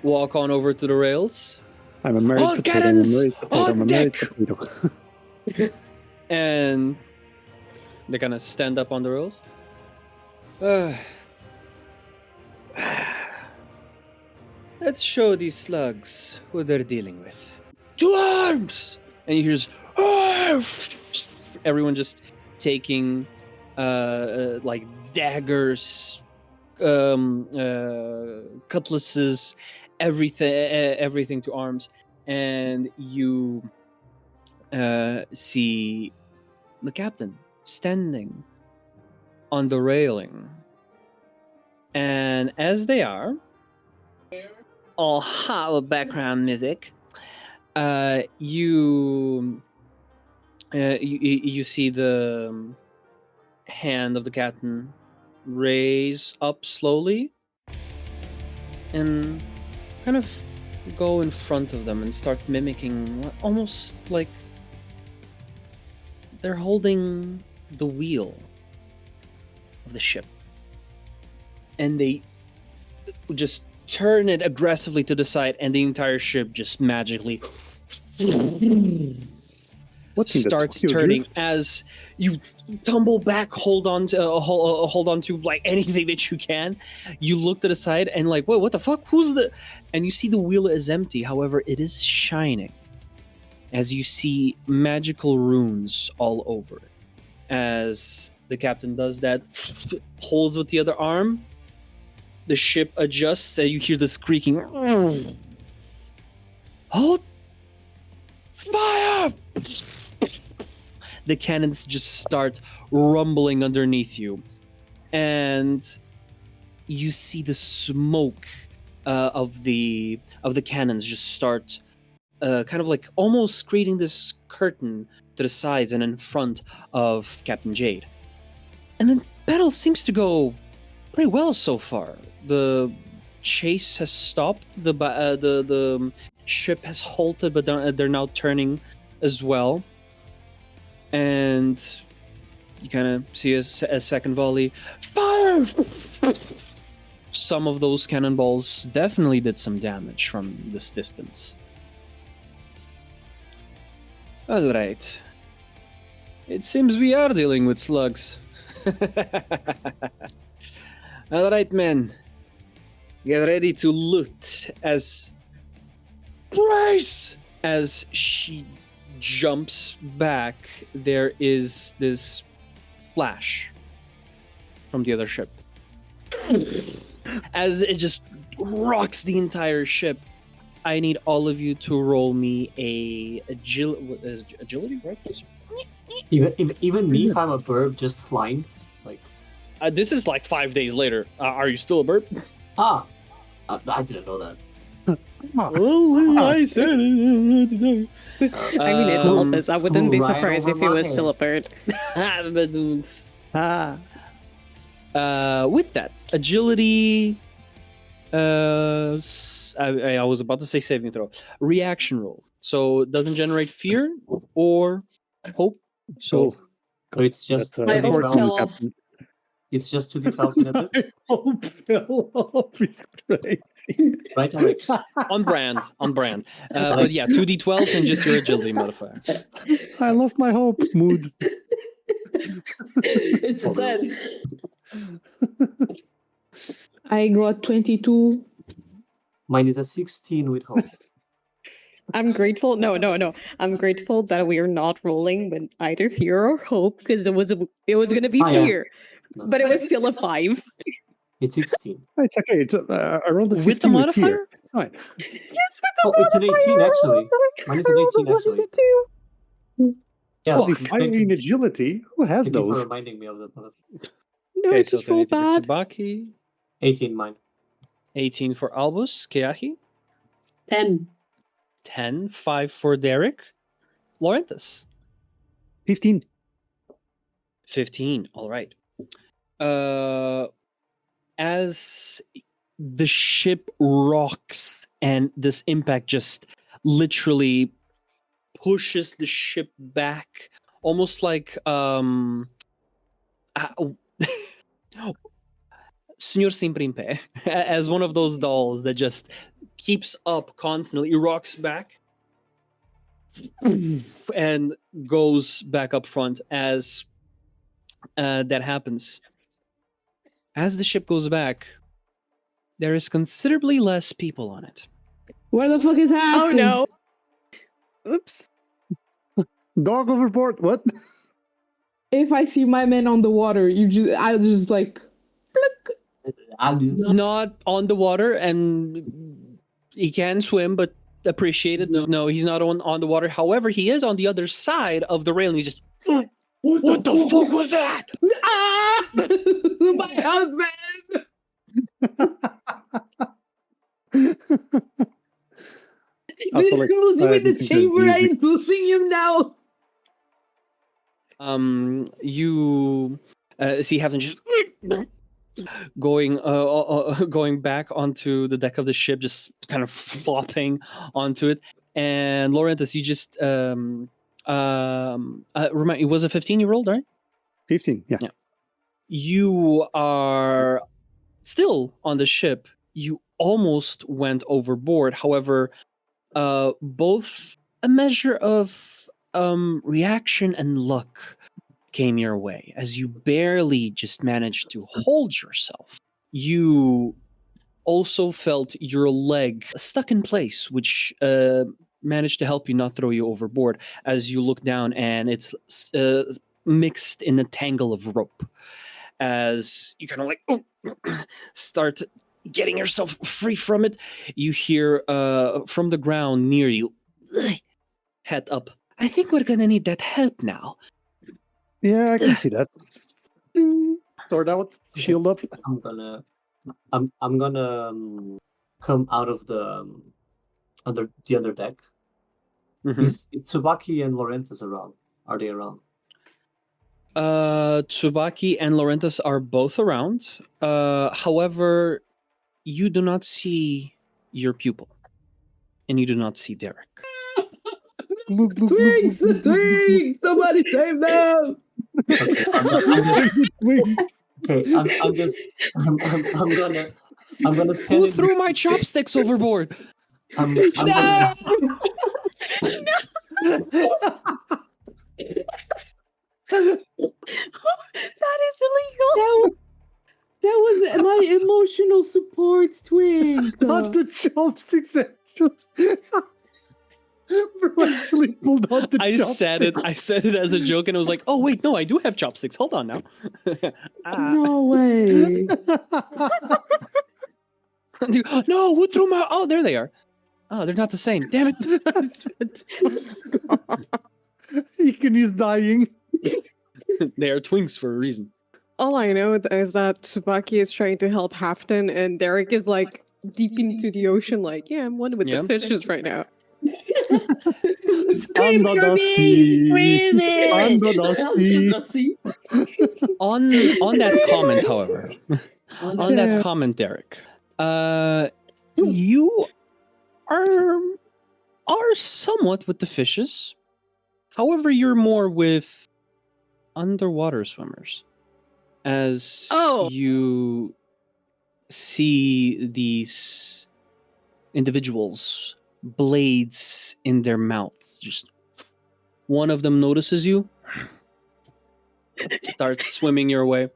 walk on over to the rails. I'm a married All potato. cannons I'm a married potato. on I'm a married deck! potato. And they kind of stand up on the rails. Let's show these slugs who they're dealing with. To arms! And you hear just, everyone just taking like daggers, cutlasses, everything to arms. And you see the captain standing on the railing. And as they are, I'll have a background music. You see the hand of the captain raise up slowly and kind of go in front of them and start mimicking, almost like they're holding the wheel of the ship. And they just turn it aggressively to the side, and the entire ship just magically starts turning as you tumble back, hold on to like anything that you can. You look to the side and like, what the fuck? Who's the? And you see the wheel is empty. However, it is shining, as you see magical runes all over it. As the captain does that, holds with the other arm, the ship adjusts, and you hear the squeaking. Hold! Fire! The cannons just start rumbling underneath you, and you see the smoke of the cannons just start kind of like almost creating this curtain to the sides and in front of Captain Jade. And then battle seems to go pretty well so far. The chase has stopped. The ship has halted, but they're now turning as well. And you kind of see a second volley. Fire! Some of those cannonballs definitely did some damage from this distance. All right. It seems we are dealing with slugs. All right, men. Get ready to loot as... Brace! As she jumps back, there is this flash from the other ship. As it just rocks the entire ship, I need all of you to roll me a agility, right? Even me, if I'm a bird just flying, like... this is like 5 days later. Are you still a bird? I didn't know that. Oh, I said it. I mean, it's Albus. I wouldn't be surprised if he was still a bird. With that, agility... I was about to say saving throw. Reaction roll. So it doesn't generate fear or hope. So it's just... My hope fell off. It's just 2d12 in it. Hope fell off. It's crazy. Right, Alex? on brand. But yeah, 2d12 and just your agility modifier. I lost my hope. Mood. It's 10. I got 22. Mine is a 16 with hope. I'm grateful. No. I'm grateful that we are not rolling with either fear or hope, because it was going to be fear, but it was still a 5. It's 16. It's okay. It's I rolled a 15 with the modifier. It's fine. Yes, It's an 18 actually. Mine is an 18 actually. Yeah, Well, I mean agility. Who has thank you those? for reminding me of the... No, Okay, it's so just roll 20 for bad. Tsubaki, 18 mine. 18 for Albus, Keahi, 10. 10, 5 for Daeric, Lorenthus, 15. 15. All right. As the ship rocks and this impact just literally pushes the ship back, almost like Señor Siempre en Pie, as one of those dolls that just keeps up constantly, rocks back and goes back up front as that happens. As the ship goes back, there is considerably less people on it. Where the fuck is Halfdann? Oh no. Oops. Dog overboard. What? If I see my men on the water, I'll just like... I'll do. Not on the water, and he can swim, but appreciated. No, he's not on the water. However, he is on the other side of the rail, and he's just, what the fuck was that? Ah! My husband! Also, like, Losing I with the think there's chamber, music. I'm losing him now. You see Halfdann just going back onto the deck of the ship, just kind of flopping onto it. And Lorenthus, you just remind it was a 15 you rolled, right? 15, yeah. You are still on the ship. You almost went overboard. However, both a measure of reaction and luck came your way as you barely just managed to hold yourself. You also felt your leg stuck in place, which managed to help you not throw you overboard as you look down, and it's mixed in a tangle of rope. As you kind of like start getting yourself free from it, you hear from the ground near you, head up. I think we're gonna need that help now. Yeah, I can see that. Sword out, shield up. I'm gonna come out of the under deck. Mhm. Is Tsubaki and Lorenthus around? Are they around? Tsubaki and Lorenthus are both around. However, you do not see your pupil, and you do not see Daeric. Bloop, bloop, bloop, Twigs! bloop, bloop, bloop, bloop. Twigs! Somebody save them! Okay, so I'm gonna stand Who in. threw my chopsticks overboard? I'm No! gonna, That is illegal. That was my emotional support, Twig. Not the chopsticks, actually. Bro actually pulled out the I chopsticks. said it as a joke, and I was like, "Oh wait, no, I do have chopsticks. Hold on now." No way. No, who threw my? Oh, there they are. Oh, they're not the same. Damn it! Hikan is dying. They are twinks for a reason. All I know is that Tsubaki is trying to help Halfdann, and Daeric is like deep into the ocean, like, yeah, I'm one with Yeah. the fishes right now. Scream Under for the me! sea. Screaming! Under the sea. Let's see. On that comment, however, on that Yeah. comment, Daeric, you are somewhat with the fishes. However, you're more with underwater swimmers, as Oh. you see these individuals, blades in their mouths. Just one of them notices you, starts swimming your way.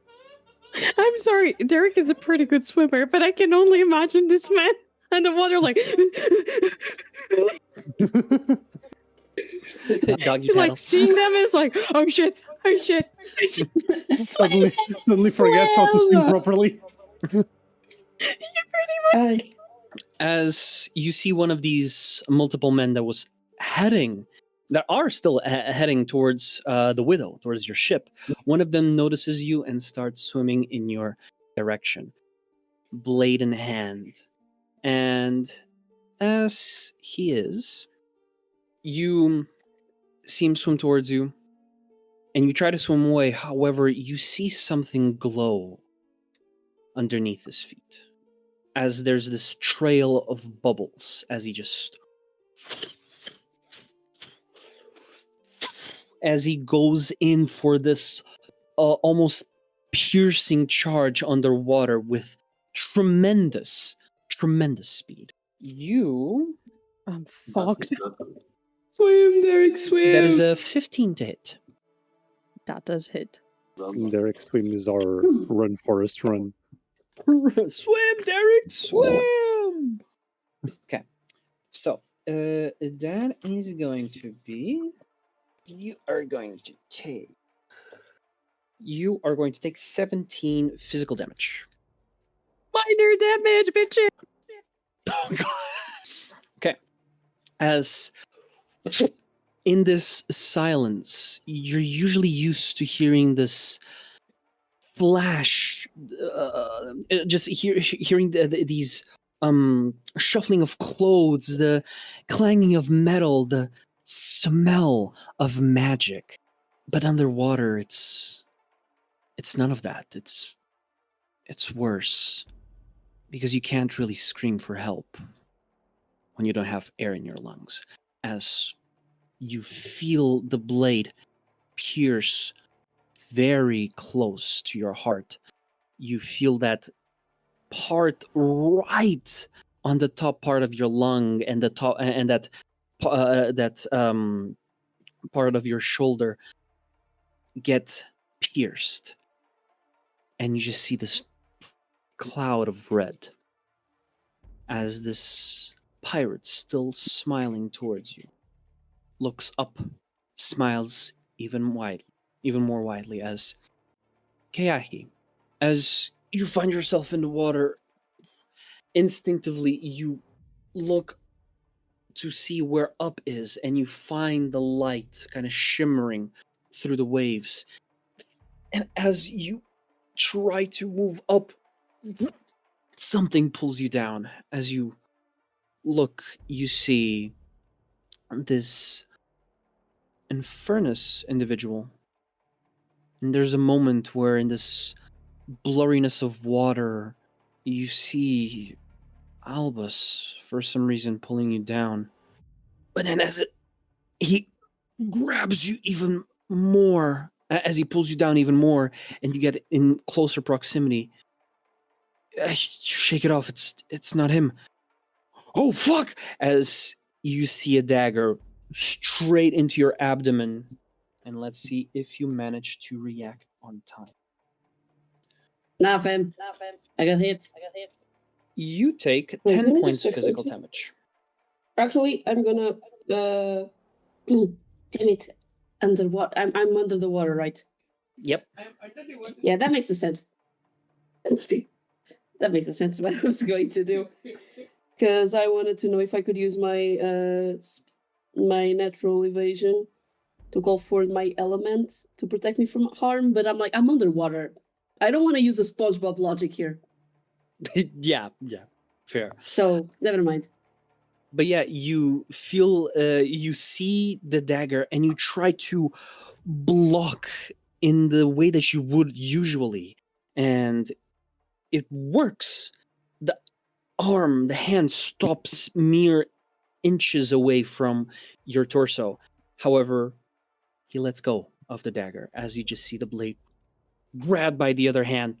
I'm sorry, Daeric is a pretty good swimmer, but I can only imagine this man underwater like Doggy paddle. like seeing them is like, oh shit. Suddenly forgets how to swim properly. As you see one of these multiple men that are still heading towards the Widow, towards your ship, one of them notices you and starts swimming in your direction, blade in hand. And as he is, you see him swim towards you, and you try to swim away. However, you see something glow underneath his feet, as there's this trail of bubbles as he just... as he goes in for this almost piercing charge underwater with tremendous speed. You... I'm fucked. Swim, Daeric, swim! That is a 15 to hit. That does hit. Derek swim is our run, Forest, run. Swim, Daeric, swim! Okay. So, that is going to be... You are going to take 17 physical damage. Minor damage, bitches. Okay. as in this silence, you're usually used to hearing this flash, just hearing these shuffling of clothes, the clanging of metal, the smell of magic. But underwater, it's none of that. It's worse because you can't really scream for help when you don't have air in your lungs, as you feel the blade pierce very close to your heart. You feel that part right on the top part of your lung, and the top, and that part of your shoulder get pierced, and you just see this cloud of red as this pirate, still smiling towards you, looks up, smiles even more widely as Keahi, as you find yourself in the water, instinctively you look to see where up is, and you find the light kind of shimmering through the waves. And as you try to move up, something pulls you down. As you look, you see this Infernus individual. And there's a moment where, in this blurriness of water, you see Albus, for some reason, pulling you down. But then he grabs you even more, as he pulls you down even more, and you get in closer proximity. Shake it off, it's not him. Oh, fuck! As you see a dagger straight into your abdomen. And let's see if you manage to react on time. Nah, fam. I got hit. You take Wait, 10 let me points just of check physical something. damage. Actually, I'm gonna. Damn it! Underwater. I'm under the water, right? Yep. Yeah, that makes sense. That makes sense. What I was going to do, because I wanted to know if I could use my my natural evasion to call for my element to protect me from harm. But I'm like, I'm underwater. I don't want to use the SpongeBob logic here. yeah, fair. So never mind. But yeah, you feel, you see the dagger, and you try to block in the way that you would usually, and it works. The hand stops mere inches away from your torso. However, he lets go of the dagger as you just see the blade grabbed by the other hand,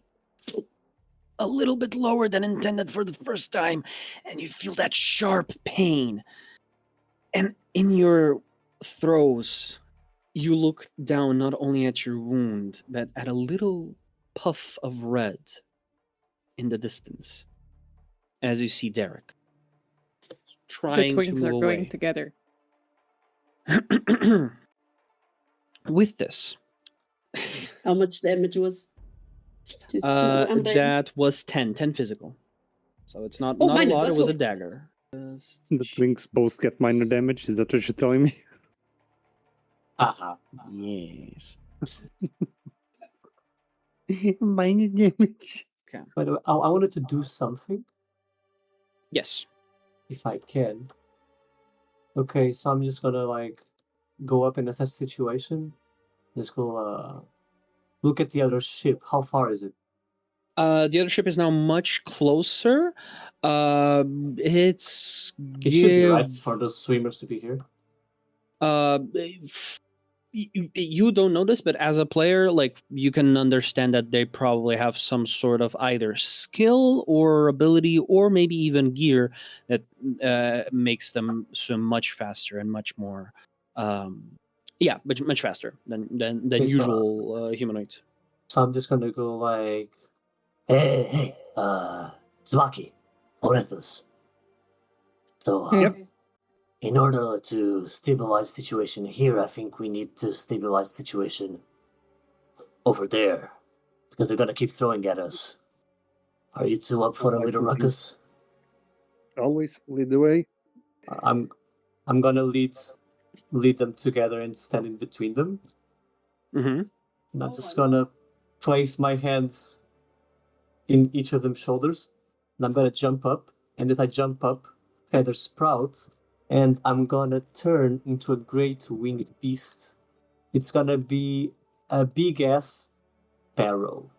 a little bit lower than intended for the first time, and you feel that sharp pain. And in your throes, you look down not only at your wound, but at a little puff of red in the distance, as you see Daeric The trying to twins move are going away. together. With this, How much damage was? Just, I'm ready. that was 10 physical. So it's not Oh, a minor, lot, it let's was go. a dagger. Just- The twins both get minor damage. Is that what you're telling me? Haha. Yes. Minor damage. By the way, I wanted to do something, Yes. if I can. Okay, so I'm just gonna go up and assess the situation. Just go look at the other ship. How far is it? The other ship is now much closer. It's It should be right for the swimmers to be here. You don't notice, but as a player, you can understand that they probably have some sort of either skill or ability, or maybe even gear that makes them swim much faster and much more, much faster than Okay, so- usual humanoids. So I'm just gonna go hey, Tsubaki, Lorenthus. So, Yep. in order to stabilize the situation here, I think we need to stabilize the situation over there, because they're gonna keep throwing at us. Are you two up for a little ruckus? Always lead the way. I'm I'm gonna lead them together and stand in between them. Mm-hmm. And I'm just gonna place my hands in each of them shoulders. And I'm gonna jump up. And as I jump up, feathers sprout. And I'm gonna turn into a great winged beast. It's gonna be a big-ass sparrow.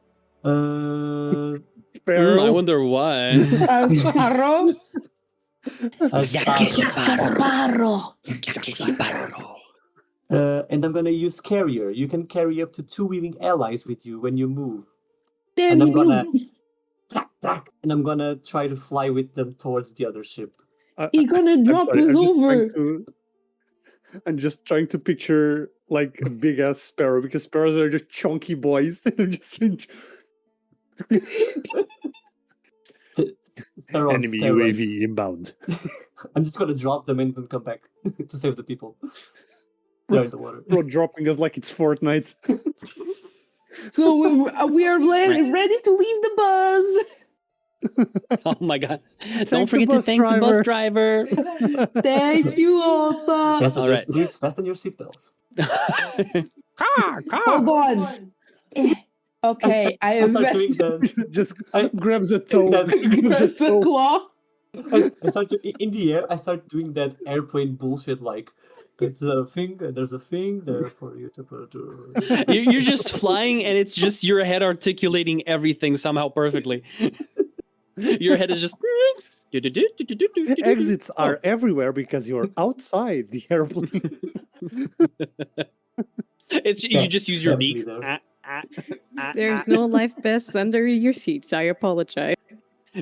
I Sparrow. wonder why. Sparrow. A sparrow. And I'm gonna use carrier. You can carry up to 2 weaving allies with you when you move. Damn And I'm you. gonna tack, and I'm gonna try to fly with them towards the other ship. He gonna drop sorry, us over. I'm just trying to picture like a big ass sparrow because sparrows are just chunky boys. I'm just trying to... They're on Enemy steroids. UAV inbound. I'm just gonna drop them and then come back to save the people. They're in the water. Bro, dropping us like it's Fortnite. So we are ready to leave the bus. Oh my god. Don't the forget to bus thank the bus driver. Thank you, Opa. Passengers, Alright. please fasten your seatbelts. Hold on. Okay, I I start doing invested. that. Just I- grabs a toe. That's- grabs a a toe. claw. I start in the air. I start doing that airplane bullshit. Like it's a thing. There's a thing there for you to put. You're just flying, and it's just your head articulating everything somehow perfectly. Your head is just. Exits are everywhere because you're outside the airplane. You just use your That's me beak. there. There's no life vest under your seats. I apologize.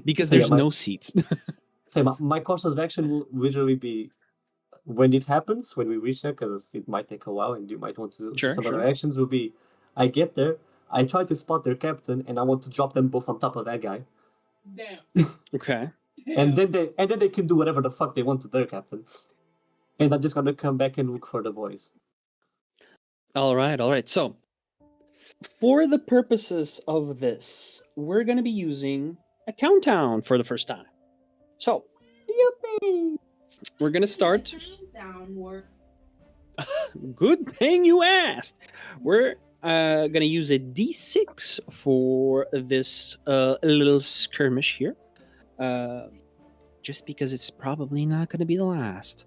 Because So, yeah, there's my- no seats. So my course of action will literally be when it happens, when we reach there, because it might take a while, and you might want to do Sure, some sure. other actions. Will be, I get there, I try to spot their captain, and I want to drop them both on top of that guy, Okay. and then they can do whatever the fuck they want to their captain, and I'm just gonna come back and look for the boys. All right. So, for the purposes of this, we're going to be using a countdown for the first time. So, we're going to start. Good thing you asked. We're going to use a D6 for this little skirmish here. Just because it's probably not going to be the last.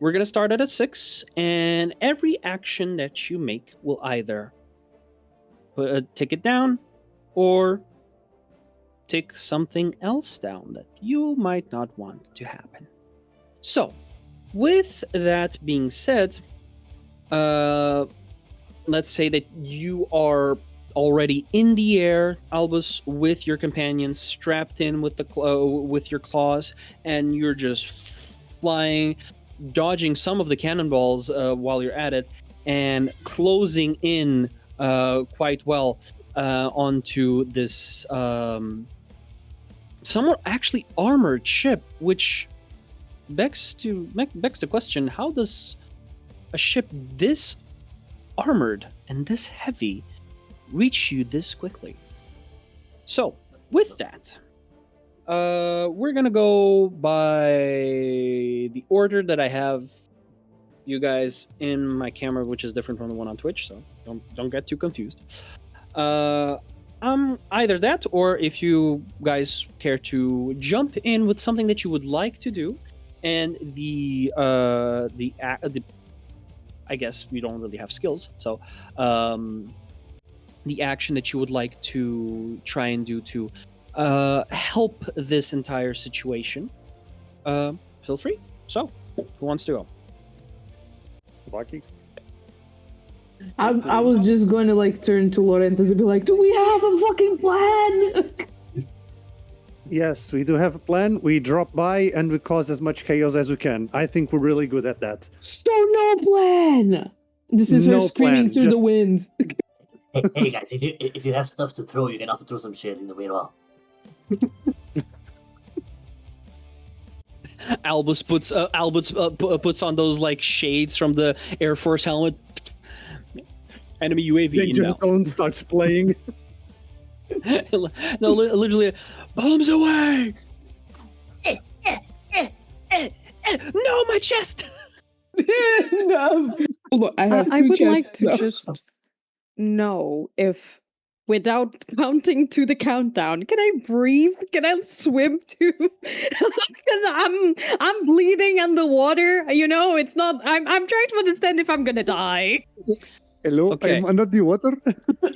We're going to start at a 6, and every action that you make will either take it down or take something else down that you might not want to happen. So, with that being said, let's say that you are already in the air, Albus, with your companions strapped in with with your claws, and you're just flying, dodging some of the cannonballs while you're at it, and closing in quite well onto this somewhat actually armored ship, which begs the question: how does a ship this armored and this heavy reach you this quickly? So, with that, we're gonna go by the order that I have you guys in my camera, which is different from the one on Twitch, so don't get too confused. Either that, or if you guys care to jump in with something that you would like to do, and the I guess we don't really have skills, so the action that you would like to try and do to help this entire situation, feel free. So, who wants to go? Tsubaki? I was just going to like turn to Lorenthus and be like, do we have a fucking plan? Yes, we do have a plan. We drop by and we cause as much chaos as we can. I think we're really good at that. So no plan. This is her No screaming plan, through just- the wind. Hey guys, if you have stuff to throw, you can also throw some shit in the way as well. Albus puts on those like shades from the Air Force helmet. Enemy UAV Danger inbound. Zone starts playing. No, literally, bombs away. No, my chest. No. Hold on, I have I two would like chests to now. just know if, without counting to the countdown, can I breathe? Can I swim too? Because I'm bleeding underwater. You know, it's not. I'm trying to understand if I'm gonna die. Hello, Okay. I'm under the water.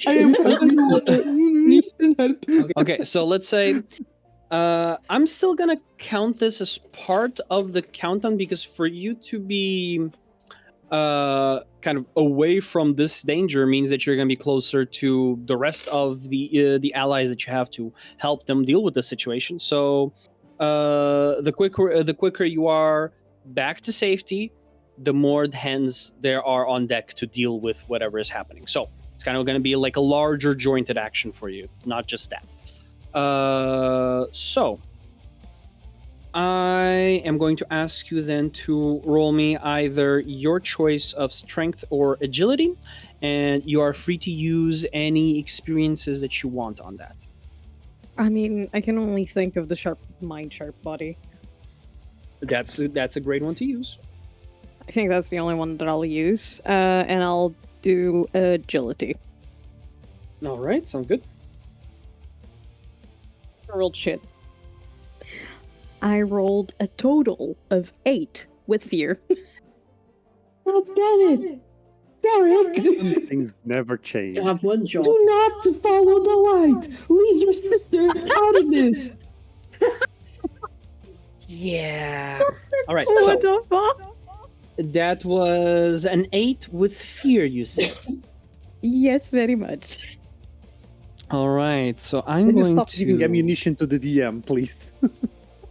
I am underwater. Please help. Okay, so let's say I'm still gonna count this as part of the countdown because for you to be kind of away from this danger means that you're gonna be closer to the rest of the allies that you have to help them deal with the situation. So the quicker you are back to safety, the more hands there are on deck to deal with whatever is happening. So it's kind of going to be like a larger jointed action for you, not just that. So I am going to ask you then to roll me either your choice of strength or agility, and you are free to use any experiences that you want on that. I mean, I can only think of the sharp body. That's a great one to use. I think that's the only one that I'll use, and I'll do agility. All right, sounds good. I rolled shit. I rolled a total of 8 with fear. God damn it! Daeric! Things never change. You have one job. Do not follow the light! Leave your sister out of this! Yeah. All right, What so the fuck? that was an 8 with fear, you said. Yes, very much. All right, so I'm Can you going stop to giving ammunition to the DM, please?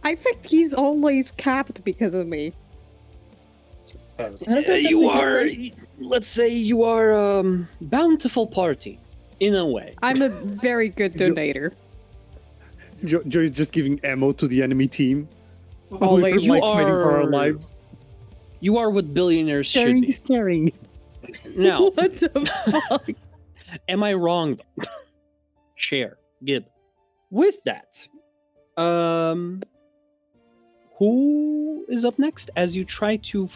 I think he's always capped because of me. you are, let's say, you are a bountiful party, in a way. I'm a very good donator. Joy is just giving ammo to the enemy team. Always. We're like fighting for our lives. You are what billionaires should Caring be. is caring. Now, What the fuck? am I wrong? Though? Share, Gib. With that, who is up next? As you try to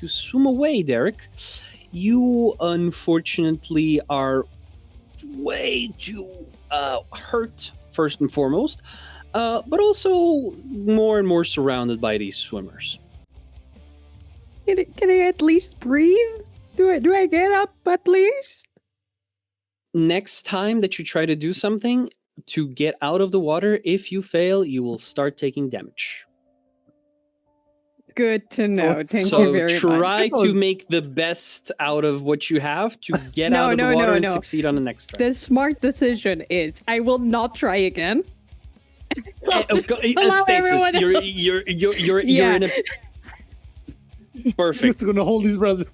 swim away, Daeric, you unfortunately are way too hurt first and foremost, but also more and more surrounded by these swimmers. Can I at least breathe? Do I get up at least? Next time that you try to do something to get out of the water, if you fail, you will start taking damage. Good to know. Thank So you very much. try to make the best out of what you have to get out of the water and succeed on the next try. The smart decision is I will not try again. Stasis, you're in a perfect. Just gonna hold his brother.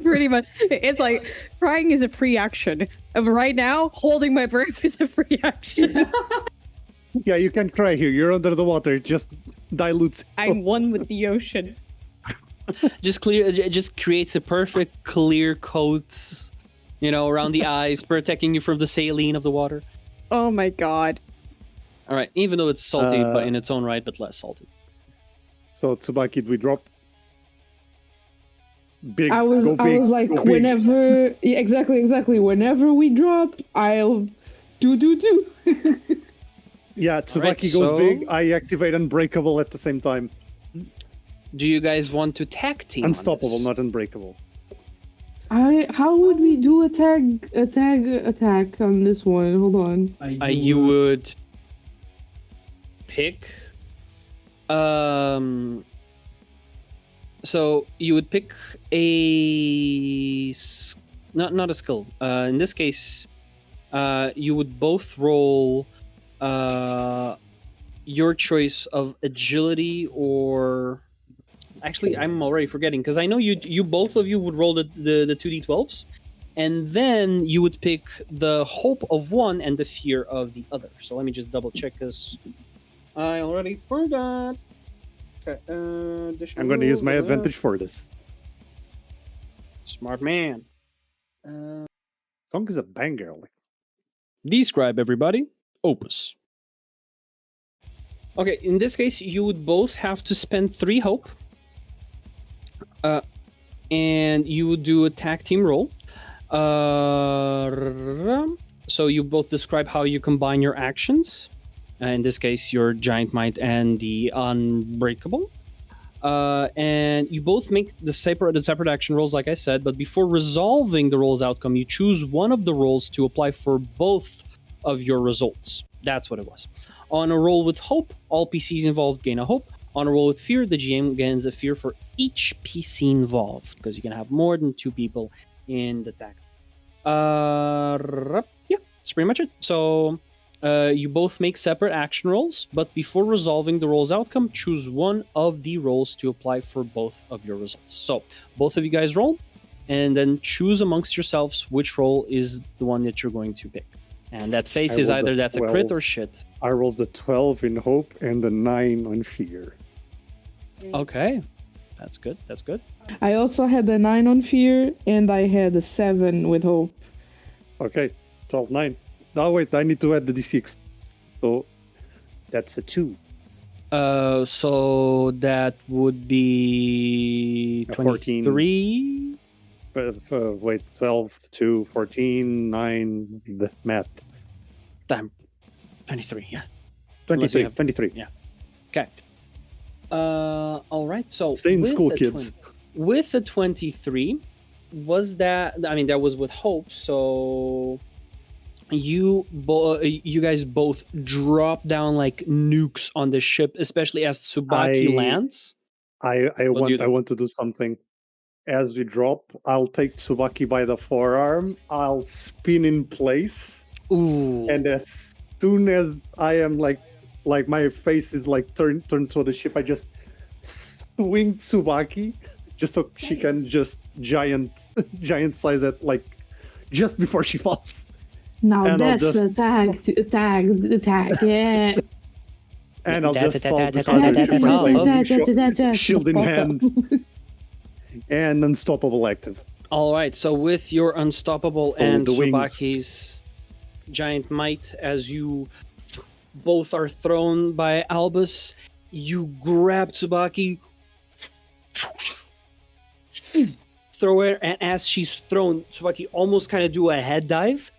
Pretty much. It's like crying is a free action. Right now, holding my breath is a free action. Yeah, you can cry here. You're under the water. It just dilutes. I'm one with the ocean. Just creates a perfect clear coat, around the eyes, protecting you from the saline of the water. Oh my god. All right, even though it's salty, but in its own right, but less salty. So Tsubaki, did we drop? Big. I was like, whenever, yeah, exactly. Whenever we drop, I'll do. Yeah, Tsubaki Alright, goes so- big. I activate Unbreakable at the same time. Do you guys want to tag team? on Unstoppable, this? not Unbreakable. How would we do a tag attack on this one? Hold on. You would pick. So you would pick not a skill. In this case, you would both roll your choice of agility or. Actually, I'm already forgetting because I know you both of you would roll the 2d12s, and then you would pick the hope of one and the fear of the other. So let me just double check because I already forgot. Okay, I'm going to use my advantage for this. Smart man. Song is a banger. Describe everybody. Opus. Okay, in this case, you would both have to spend 3 hope. And you would do a tag team roll. So you both describe how you combine your actions. In this case, your Giant Might and the Unbreakable. And you both make the separate action rolls, like I said, but before resolving the roll's outcome, you choose one of the rolls to apply for both of your results. That's what it was. On a roll with hope, all PCs involved gain a hope. On a roll with fear, the GM gains a fear for each PC involved, because you can have more than 2 people in the tag. Yeah, that's pretty much it. So you both make separate action rolls, but before resolving the roll's outcome, choose one of the rolls to apply for both of your results. So both of you guys roll, and then choose amongst yourselves which roll is the one that you're going to pick. And that face is either that's a crit or shit. I rolled the 12 in hope and the 9 on fear. Okay, that's good. That's good. I also had a 9 on fear, and I had a 7 with hope. Okay, 12, 9. No, wait, I need to add the d6. So that's a 2. So that would be 23. Wait, 12, 2, 14, 9, the math. Damn, 23, yeah. 23, 23. Yeah. Okay. All right, so... Stay in school, kids. With the 23, was that... I mean, that was with hope, so... You guys both drop down like nukes on the ship, especially as Tsubaki lands. I want to do something. As we drop, I'll take Tsubaki by the forearm. I'll spin in place. Ooh. And as soon as I am like my face is like turned to the ship, I just swing Tsubaki just so she can just giant size it like just before she falls. Now and that's a tag, yeah. And I'll just fall beside the ship, shield in hand, and unstoppable active. All right, so with your unstoppable and the Tsubaki's giant might, as you both are thrown by Albus, you grab Tsubaki, throw her, and as she's thrown, Tsubaki almost kind of do a head dive.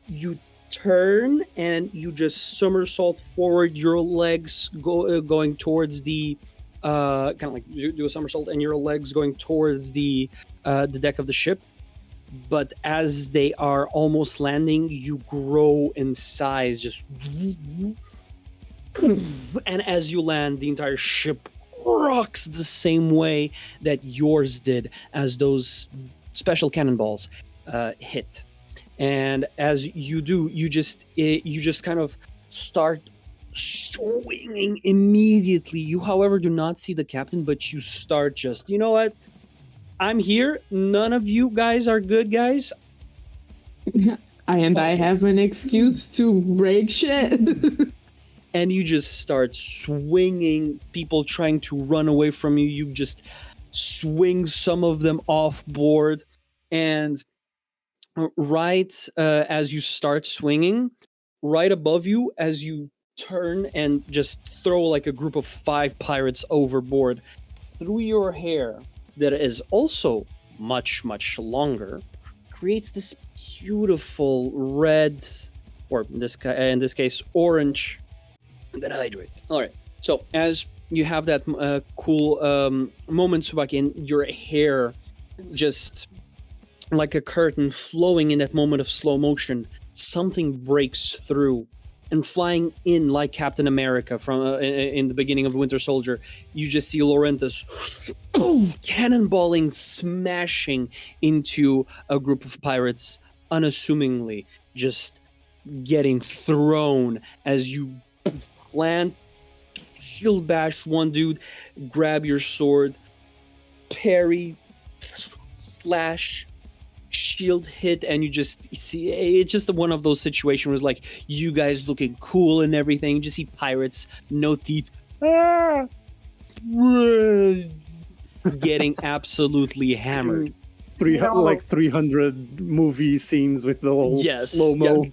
You turn and you just somersault forward, your legs going towards the kind of like you do a somersault and your legs going towards the deck of the ship. But as they are almost landing, you grow in size, just and as you land, the entire ship rocks the same way that yours did as those special cannonballs hit. And as you do, you just kind of start swinging immediately. You, however, do not see the captain, but you start just, you know what? I'm here. None of you guys are good guys. I have an excuse to break shit. And you just start swinging, people trying to run away from you. You just swing some of them off board, and right as you start swinging, right above you, as you turn and just throw like a group of 5 pirates overboard, through your hair that is also much, much longer, creates this beautiful red, or in this case, orange, that hydrate. All right, so as you have that cool moment, Tsubaki, and your hair just like a curtain flowing in that moment of slow motion, something breaks through, and flying in like Captain America from in the beginning of Winter Soldier, you just see Lorenthus cannonballing, smashing into a group of pirates, unassumingly just getting thrown as you land, shield bash one dude, grab your sword, parry, slash, shield hit, and you just see it's just one of those situations where it's like you guys looking cool and everything. You just see pirates, no teeth, getting absolutely hammered. 300 movie scenes with the whole slow-mo.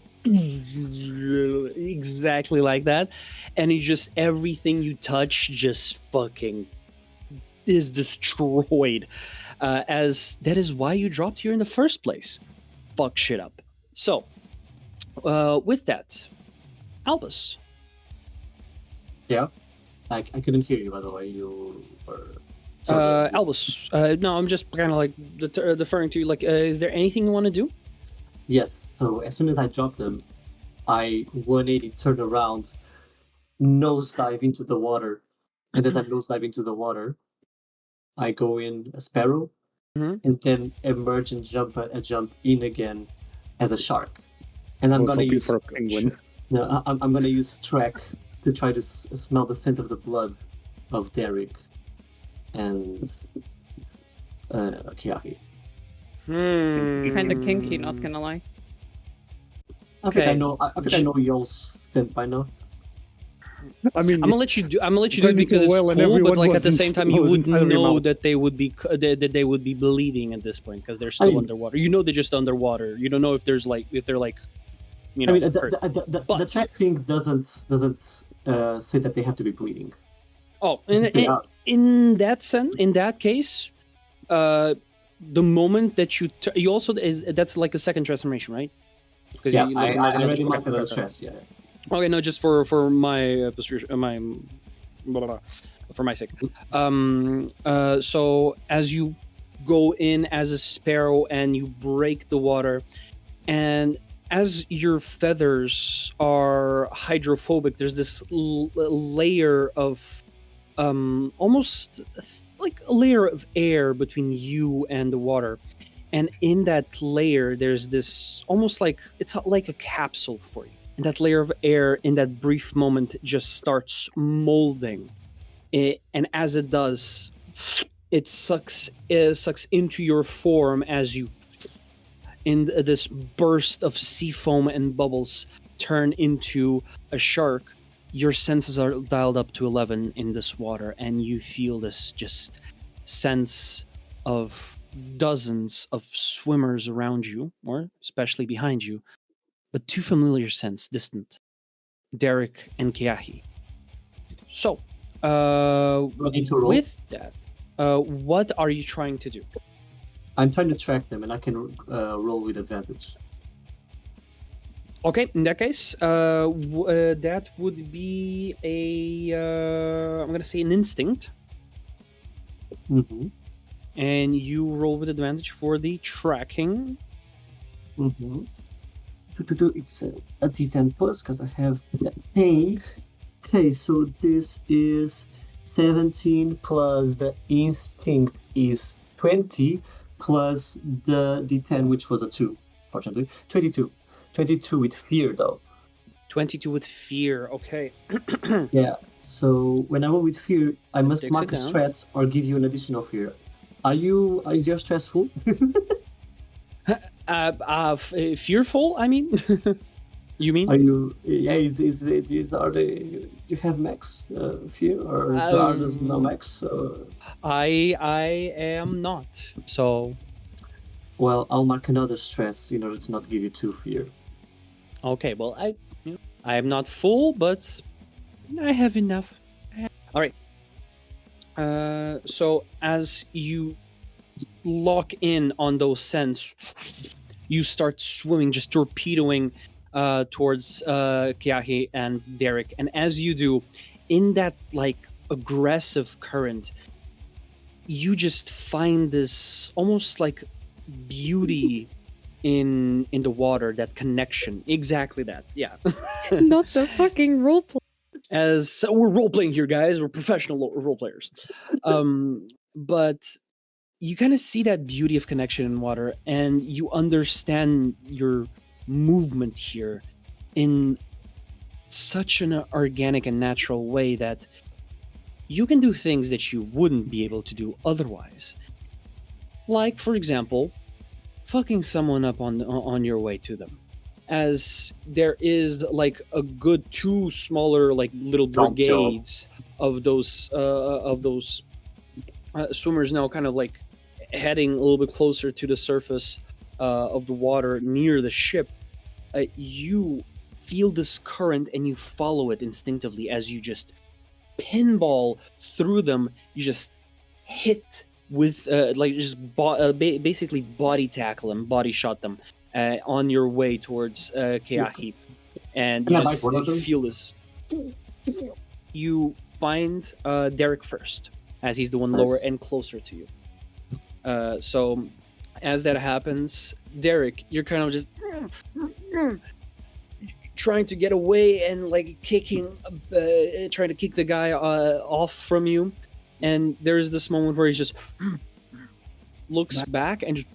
exactly like that, and you just everything you touch just fucking is destroyed. As that is why you dropped here in the first place. Fuck shit up. So, with that, Albus. Yeah. I couldn't hear you, by the way. You were. Albus. No, I'm just kind of like deferring to you. Like, is there anything you want to do? Yes. So as soon as I dropped them, I 180 turn around, nosedive into the water, and as I nosedive into the water, I go in a sparrow, and then emerge and jump in again as a shark. And I'm gonna use for a penguin. No, I'm gonna use track to try to smell the scent of the blood of Daeric and Keahi. Kind of kinky, not gonna lie. I think I know y'all's scent by now. I mean, I'm gonna let you do it because it's well and cool, but everyone like at was the same time, you was would inside of your know mouth. that they would be bleeding at this point because they're still mean- underwater. You know they're just underwater. You don't know if they're like you know. I mean, hurt. the But- track thing doesn't say that they have to be bleeding. Oh, Just they are. in that case, the moment that you also that's like a second transformation, right? Because Yeah, you I already okay, marked it okay, as okay. stress. Yeah. Okay, no, just for my my blah, blah, blah, for my sake. So as you go in as a sparrow and you break the water, and as your feathers are hydrophobic, there's this layer of almost like a layer of air between you and the water. And in that layer, there's this almost like it's like a capsule for you. And that layer of air in that brief moment just starts molding. And as it does, it sucks into your form as you, in this burst of sea foam and bubbles, turn into a shark. Your senses are dialed up to 11 in this water, and you feel this just sense of dozens of swimmers around you, or especially behind you, but two familiar scents distant: Daeric and Keahi. So, Do I need to roll? with that, what are you trying to do? I'm trying to track them, and I can roll with advantage. Okay, in that case, that would be I'm gonna say an instinct, Mm-hmm. and you roll with advantage for the tracking. Mm-hmm. It's a D10 plus because I have that thing. Okay, so this is 17 plus the instinct is 20 plus the D10, which was a 2, fortunately. 22. 22 with fear, though. 22 with fear. Okay. Yeah, so when I roll with fear, I must Takes mark it a down. stress or give you an additional fear. Is your stress full? Fearful. I mean, you mean? Are you? Yeah, are they? Do you have max fear, or are there no max? I am not. So Well, I'll mark another stress in order to not give you 2 fear. okay. Well, I am not full, but I have enough. All right. So as you lock in on those scents, you start swimming, just torpedoing towards Keahi and Daeric. And as you do, in that like aggressive current, you just find this almost like beauty in the water, that connection. Exactly that. Yeah. Not the fucking roleplay. As so we're role playing here, guys. We're professional role players. But you kind of see that beauty of connection in water, and you understand your movement here in such an organic and natural way that you can do things that you wouldn't be able to do otherwise. Like, for example, fucking someone up on your way to them. As there is like a good 2 smaller like little Jump, jump. brigades of those swimmers now kind of like heading a little bit closer to the surface of the water near the ship. you feel this current and you follow it instinctively as you just pinball through them. You just hit with basically body tackle them, body shot them on your way towards Keahi, and you just feel this. You find Daeric first, as he's the one lower and closer to you. So as that happens, Daeric, you're kind of just trying to get away and like trying to kick the guy off from you. And there's this moment where he just looks back and just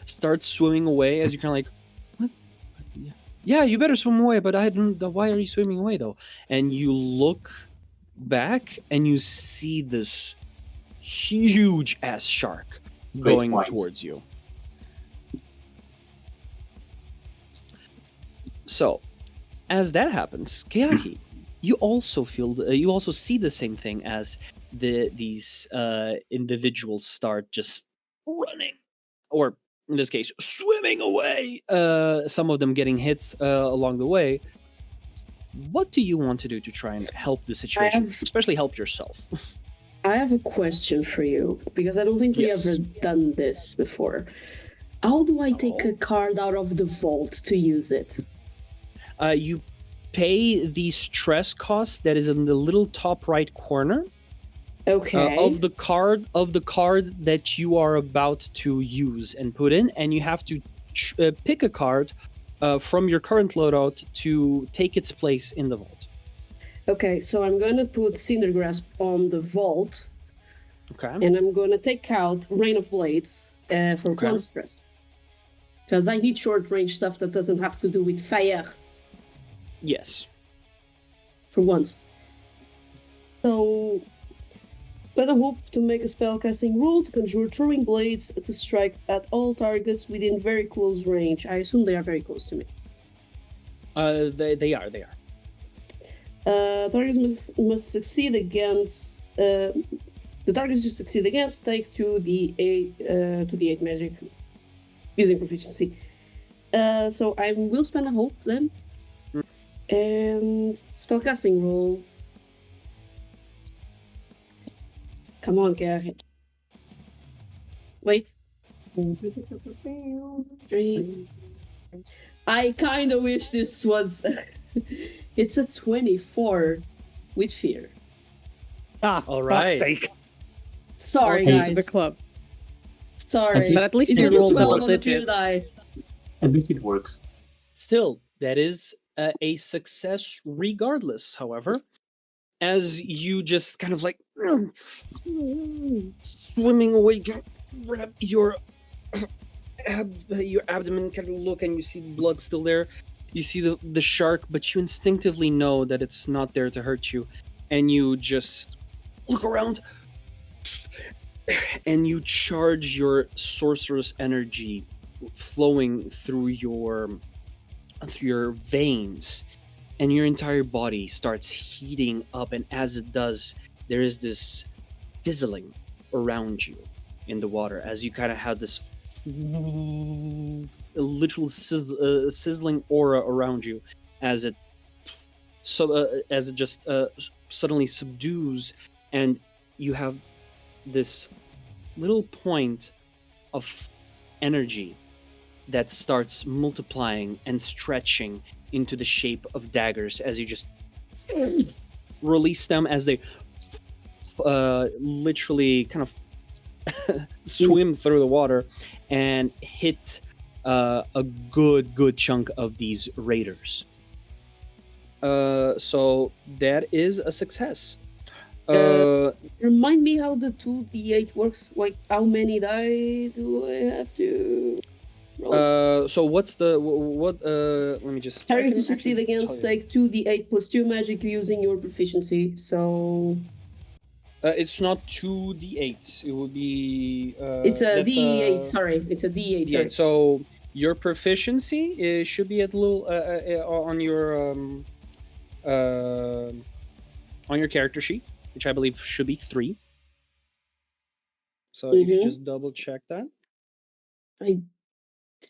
starts swimming away as you're kind of like, what? Yeah, you better swim away, but I don't. Why are you swimming away though? And you look back and you see this huge ass shark going towards you. So, as that happens, Keahi, you also you also see the same thing as these individuals start just running, or in this case, swimming away. Some of them getting hit along the way. What do you want to do to try and help the situation, especially help yourself? I have a question for you, because I don't think we ever done this before. How do I take a card out of the vault to use it? You pay the stress cost that is in the little top right corner. Okay. Of the card that you are about to use and put in, and you have to pick a card from your current loadout to take its place in the vault. Okay, so I'm gonna put Cinder Grasp on the vault. Okay. And I'm gonna take out Rain of Blades for one stress. Because I need short range stuff that doesn't have to do with fire. Yes. For once. So, gonna hope to make a spellcasting roll to conjure throwing blades to strike at all targets within very close range. I assume they are very close to me. They are. Targets must succeed against. The targets you succeed against take 2d8 magic using proficiency. So I will spend a hope then. And spellcasting roll. Come on, Keahi. Wait. 3. I kind of wish this was. It's a 24 with fear. All right. Sorry, Welcome guys. to the club. Sorry. At least It you was a rolled 12 double on the fear digits. die. At least it works. Still, that is a success regardless, however, as you just kind of like swimming away, grab your abdomen, kind of look, and you see the blood still there. You see the shark, but you instinctively know that it's not there to hurt you, and you just look around and you charge your sorceress energy flowing through your veins, and your entire body starts heating up, and as it does, there is this fizzling around you in the water as you kind of have this literal sizzling aura around you as it just suddenly subdues, and you have this little point of energy that starts multiplying and stretching into the shape of daggers as you just release them as they literally kind of swim through the water and hit a good chunk of these raiders. So that is a success. Remind me how the 2d8 works. Like, how many die do I have to roll? So what's the what? Let me just. Targets you succeed against take 2d8 plus 2 magic using your proficiency. So it's not 2d8. It would be. It's a d8. Sorry, it's a d8. Yeah. Sorry. So your proficiency should be at little on your character sheet, which I believe should be 3. So if you just double check that.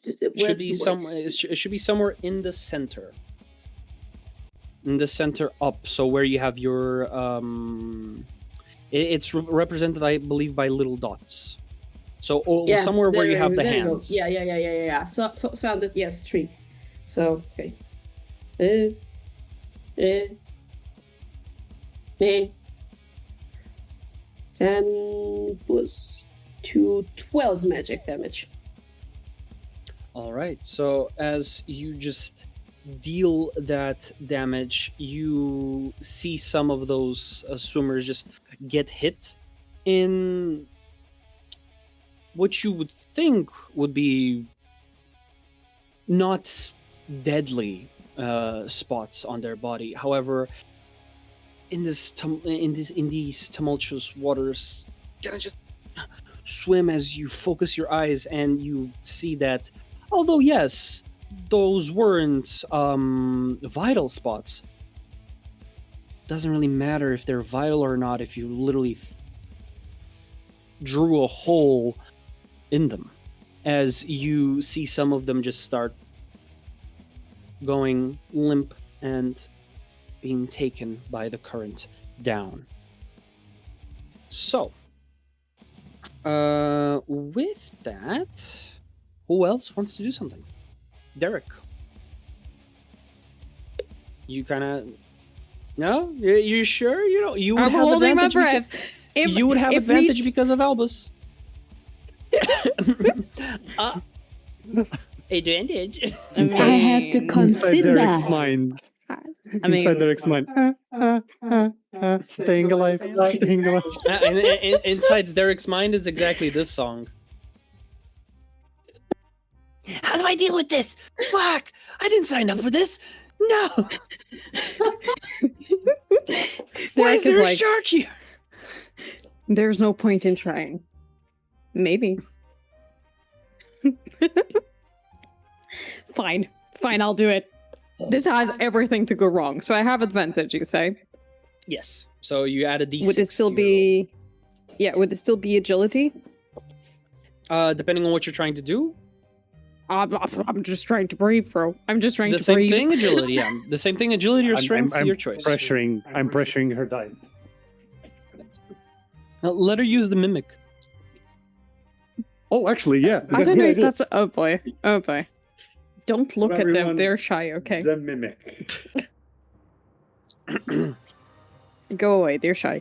It should be somewhere. It should be somewhere in the center. In the center up, so where you have your it's represented, I believe, by little dots. So Yes, somewhere where you have the there you go. hands. Yeah. So found it. Yes, 3. So okay. 10 plus 2, 12 magic damage. All right. So as you just deal that damage, you see some of those swimmers just get hit in what you would think would be not deadly spots on their body. However, in these tumultuous waters, kind of just swim as you focus your eyes, and you see that although yes, those weren't vital spots, doesn't really matter if they're vital or not if you literally drew a hole in them, as you see some of them just start going limp and being taken by the current down. So, with that, who else wants to do something? Daeric. You kind of... No? You sure? You know, you would I'm have holding my advantage breath. If, you would have if advantage we- because of Albus. Advantage. I have to Inside consider. Derek's mind. I mean, Inside Derek's mind. Staying alive. Staying alive. Inside Derek's mind is exactly this song. How do I deal with this? Fuck! I didn't sign up for this. No. Why is Derek is there a like, shark here? there's no point in trying. Maybe. Fine, I'll do it. This has everything to go wrong, so I have advantage, you say? Yes. So you add a d6. Would it still to your be... Yeah, would it still be agility? roll. Depending on what you're trying to do. I'm just trying to breathe, bro. I'm just trying The to same breathe. thing, agility. Yeah, the same thing, agility or strength. I'm your choice. I'm pressuring her dice. Let her use the mimic. Oh, actually, yeah. I don't know if that's... Oh boy. Don't look at them, Everyone- they're shy, okay? The mimic. Go away, they're shy.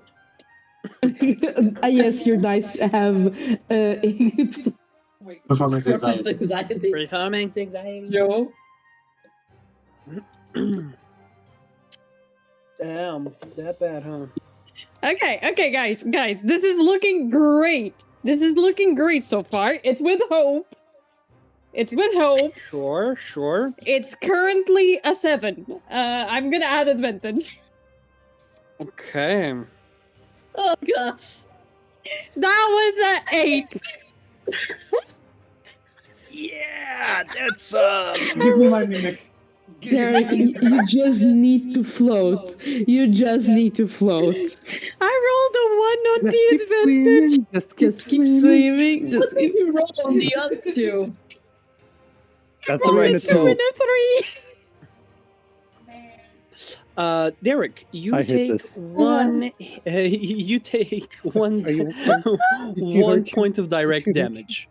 Yes, your dice have Performance anxiety. Anxiety. Performance anxiety. Joe? Damn, that bad, huh? Okay, guys, this is looking great. This is looking great so far. It's with hope. Sure. It's currently a 7. I'm gonna add advantage. Okay. Oh, God. That was an 8. Yeah, that's Give me my mimic. Derek, you just need to float. You just need to float. I rolled a 1 on Just the keep advantage. swimming. Just keep Just keep swimming. swimming. What if you roll on the other 2? That's Rolled the a way 2 to and a 3. Derek, you I hate take this. one. You take one. Are you- One point of direct damage.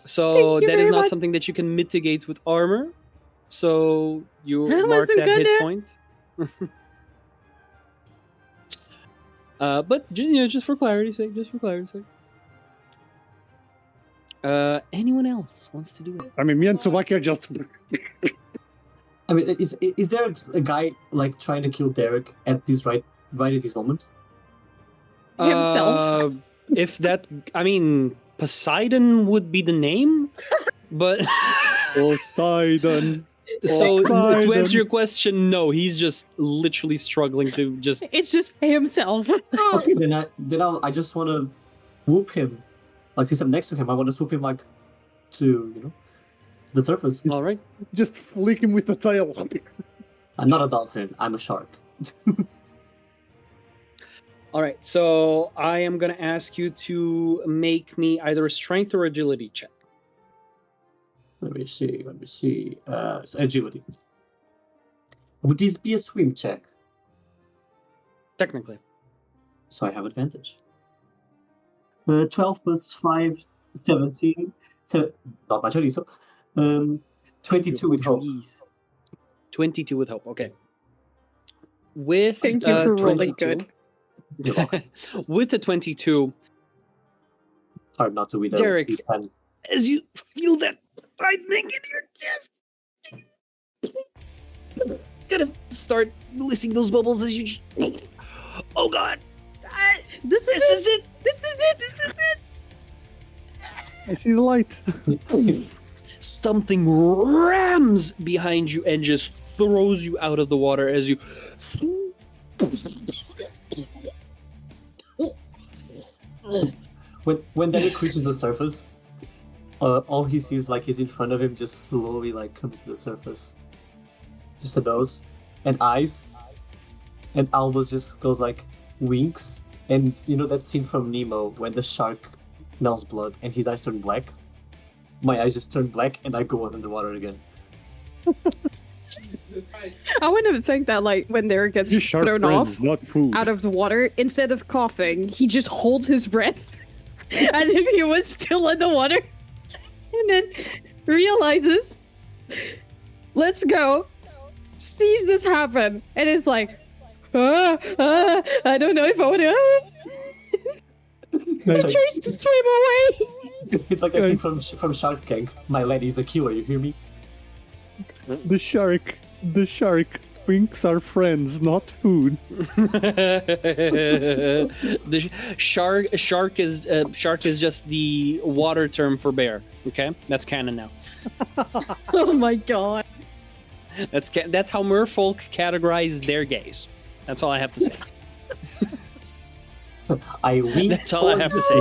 So Thank you that is very not much. something that you can mitigate with armor. So you I mark wasn't that hit gonna. point. But just for clarity's sake, anyone else wants to do it? I mean, me and Tsubaki are just. I mean, is there a guy like trying to kill Daeric at this right at this moment? Himself. If that, I mean, Poseidon would be the name, but Poseidon. so to Poseidon. answer your question, no, he's just literally struggling to just. It's just himself. Okay, then I just want to whoop him. Like since I'm next to him, I want to swoop him like to to the surface. All right. Just flick him with the tail. I'm not a dolphin. I'm a shark. All right, so I am gonna ask you to make me either a strength or agility check. Let me see. So agility. Would this be a swim check? Technically. So I have advantage. 12 plus 5, 17. So, not my chorizo. 22 with hope. 22 with hope. Okay. With Thank you for rolling 22 good. You're welcome. With the 22, Hard not to with Daeric. a pen. as you feel that tightening in your chest, kind of start releasing those bubbles as you. Oh God! This is it. This is it! This is it! I see the light. Something rams behind you and just throws you out of the water as you. When Daeric reaches the surface, all he sees like is in front of him, just slowly like coming to the surface. Just a nose and eyes, and Albus just goes like winks, and you know that scene from Nemo when the shark smells blood and his eyes turn black. My eyes just turn black and I go under the water again. I would have think that like when Daeric gets You sharp thrown friends, off not food. out of the water, instead of coughing, he just holds his breath as if he was still in the water, and then realizes, "Let's go." Sees this happen, and is like, I don't know if I want to. He It's like, tries to swim away. it's like that thing from Shark Tank. My lady is a killer, you hear me? The shark. Twinks are friends, not food. The shark is just the water term for bear. Okay, that's canon now. Oh my god. That's how merfolk categorize their gays. That's all I have to say. I wink. That's all I have to say.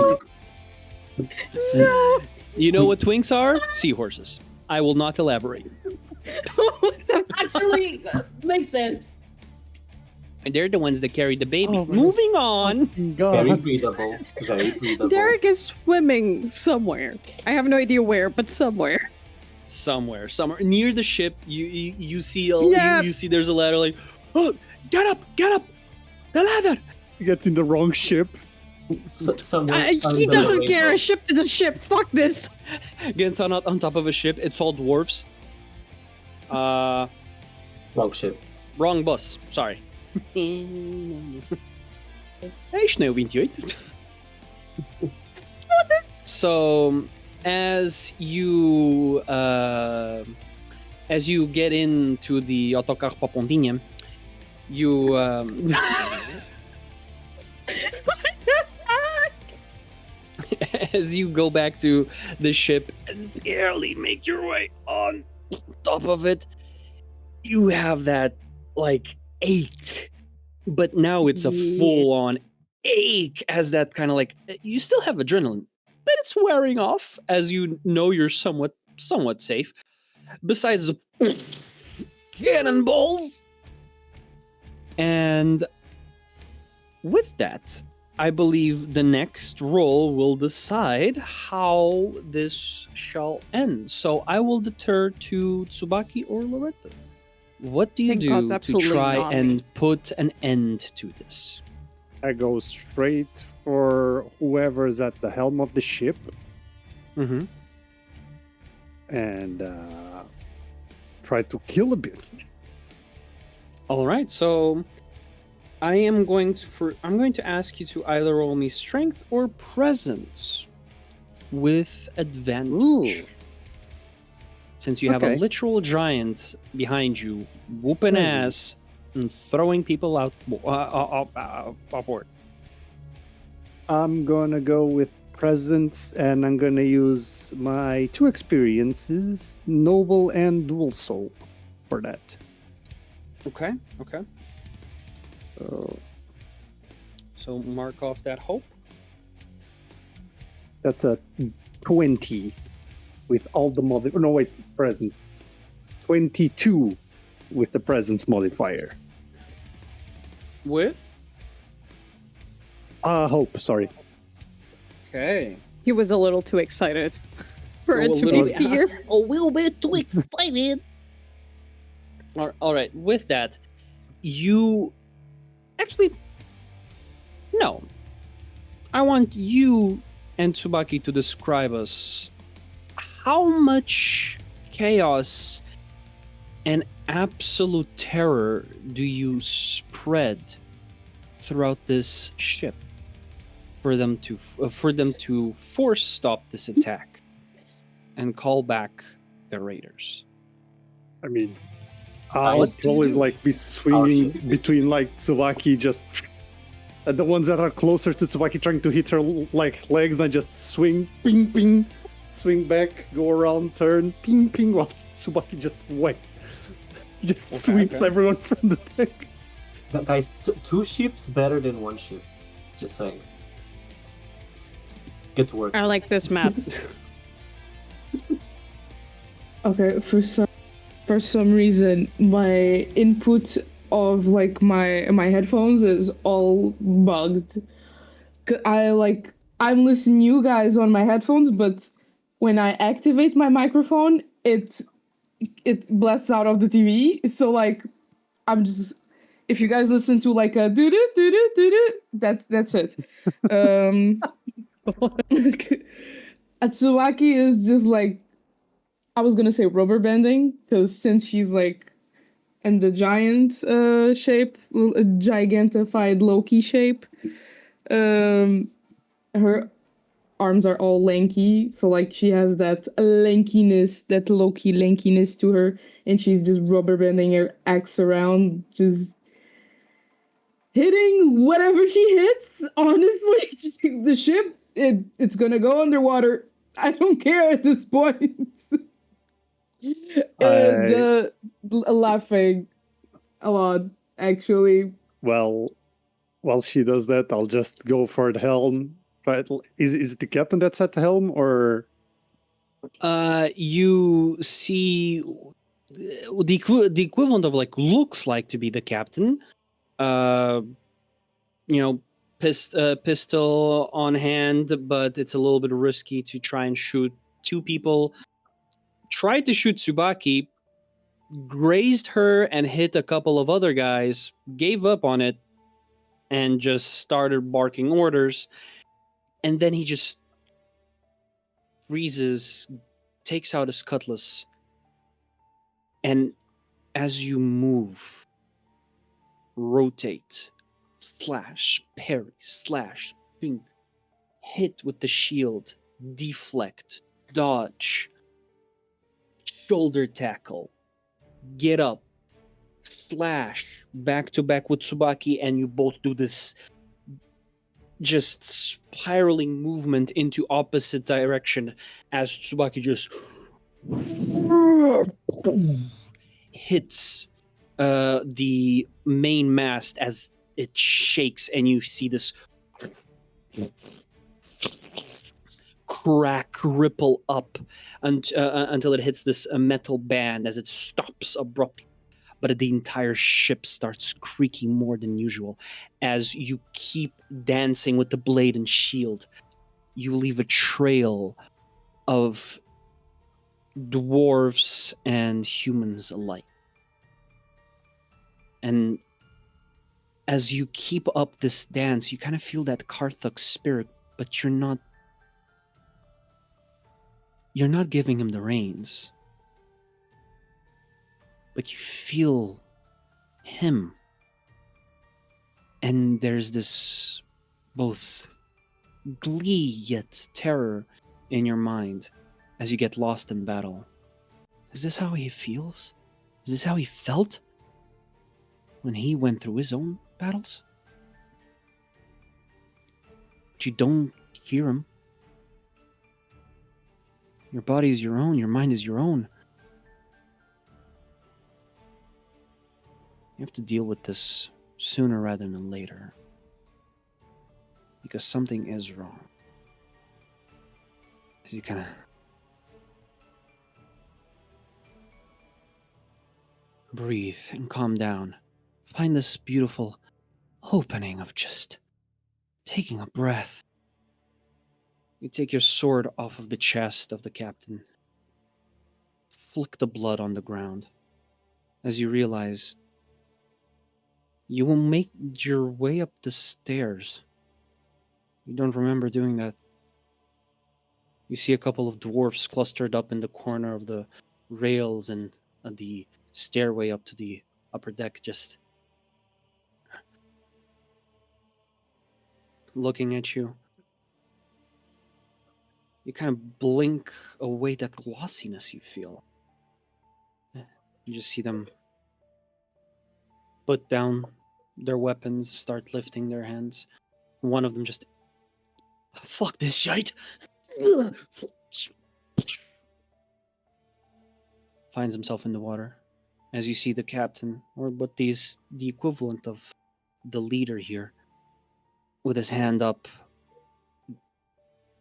No. You know what twinks are? Seahorses. I will not elaborate. Actually, makes sense. And they're the ones that carry the baby. Oh, my Moving on. Very God. breathable. Very breathable. Daeric is swimming somewhere. I have no idea where, but somewhere. Somewhere near the ship. You see Yeah. you see there's a ladder. Like, oh, get up, the ladder. Gets in the wrong ship. Somewhere He under the doesn't care. rainbow. A ship is a ship. Fuck this. Gets on top of a ship. It's all dwarves. Wrong ship. Wrong bus. Sorry. Hey, Sneeuw 28. So, as you get into the autocar Papontinha, you as you go back to the ship and barely make your way on top of it, you have that like ache, but now it's a full-on ache, as that kind of like you still have adrenaline, but it's wearing off as you know you're somewhat safe. Besides the cannonballs, and with that, I believe the next roll will decide how this shall end. So I will defer to Tsubaki or Lorenthus. What do you Thank do God's to absolutely try not and me. put an end to this? I go straight for whoever's at the helm of the ship Mm-hmm. and try to kill a bit. All right, so I'm going to ask you to either roll me strength or presence with advantage. Ooh. Since you have a Okay. literal giant behind you, whooping Presence. ass and throwing people out upward. I'm gonna go with presence, and I'm gonna use my 2 experiences, noble and dual soul, for that. Okay. So So mark off that hope. that's a 20 with all the no wait, presence. 22 with the presence modifier. With? Hope, sorry. Okay. He was a little too excited. For Go it a to little be bit- fear. a little bit too excited. All right, with that, you actually no. I want you and Tsubaki to describe us how much chaos and absolute terror do you spread throughout this ship for them to force stop this attack and call back the raiders. I mean, What I'll do you probably do? like be swinging shit. between like Tsubaki just and the ones that are closer to Tsubaki trying to hit her like legs and just swing, ping, ping, swing back, go around, turn, ping, ping, while Tsubaki just sweeps okay. everyone from the deck. Guys, two ships better than one ship. Just saying. Get to work. I like this map. Okay, for some reason my input of like my headphones is all bugged. I'm listening to you guys on my headphones, but when I activate my microphone, it blasts out of the TV. So like I'm just, if you guys listen to like a doo doo doo doo doo doo, that's it. Tsubaki is just like, I was gonna say rubber banding, because since she's like in the giant shape, a gigantified Loki shape, her arms are all lanky, so like she has that lankiness, that Loki lankiness to her, and she's just rubber banding her axe around, just hitting whatever she hits. Honestly, the ship, it's gonna go underwater. I don't care at this point. And laughing a lot, actually. Well, while she does that, I'll just go for the helm. Right? Is it the captain that's at the helm, or You see the equivalent of like looks like to be the captain. Pistol on hand, but it's a little bit risky to try and shoot two people. Tried to shoot Tsubaki, grazed her and hit a couple of other guys, gave up on it, and just started barking orders. And then he just freezes, takes out his cutlass, and as you move, rotate, slash, parry, slash, ping, hit with the shield, deflect, dodge, shoulder tackle, get up, slash, back to back with Tsubaki, and you both do this just spiraling movement into opposite direction as Tsubaki just hits the main mast as it shakes, and you see this crack ripple up until it hits this metal band as it stops abruptly. But the entire ship starts creaking more than usual. As you keep dancing with the blade and shield, you leave a trail of dwarves and humans alike. And as you keep up this dance, you kind of feel that Karthuk spirit, but you're not giving him the reins. But you feel him. And there's this both glee yet terror in your mind as you get lost in battle. Is this how he feels? Is this how he felt when he went through his own battles? But you don't hear him. Your body is your own, your mind is your own. You have to deal with this sooner rather than later. Because something is wrong. You kind of breathe and calm down. Find this beautiful opening of just taking a breath. You take your sword off of the chest of the captain, flick the blood on the ground, as you realize you will make your way up the stairs. You don't remember doing that. You see a couple of dwarfs clustered up in the corner of the rails and the stairway up to the upper deck, just looking at you. You kind of blink away that glossiness you feel. You just see them put down their weapons, start lifting their hands. One of them just, fuck this shite! Finds himself in the water. As you see the captain, or what the equivalent of the leader here, with his hand up,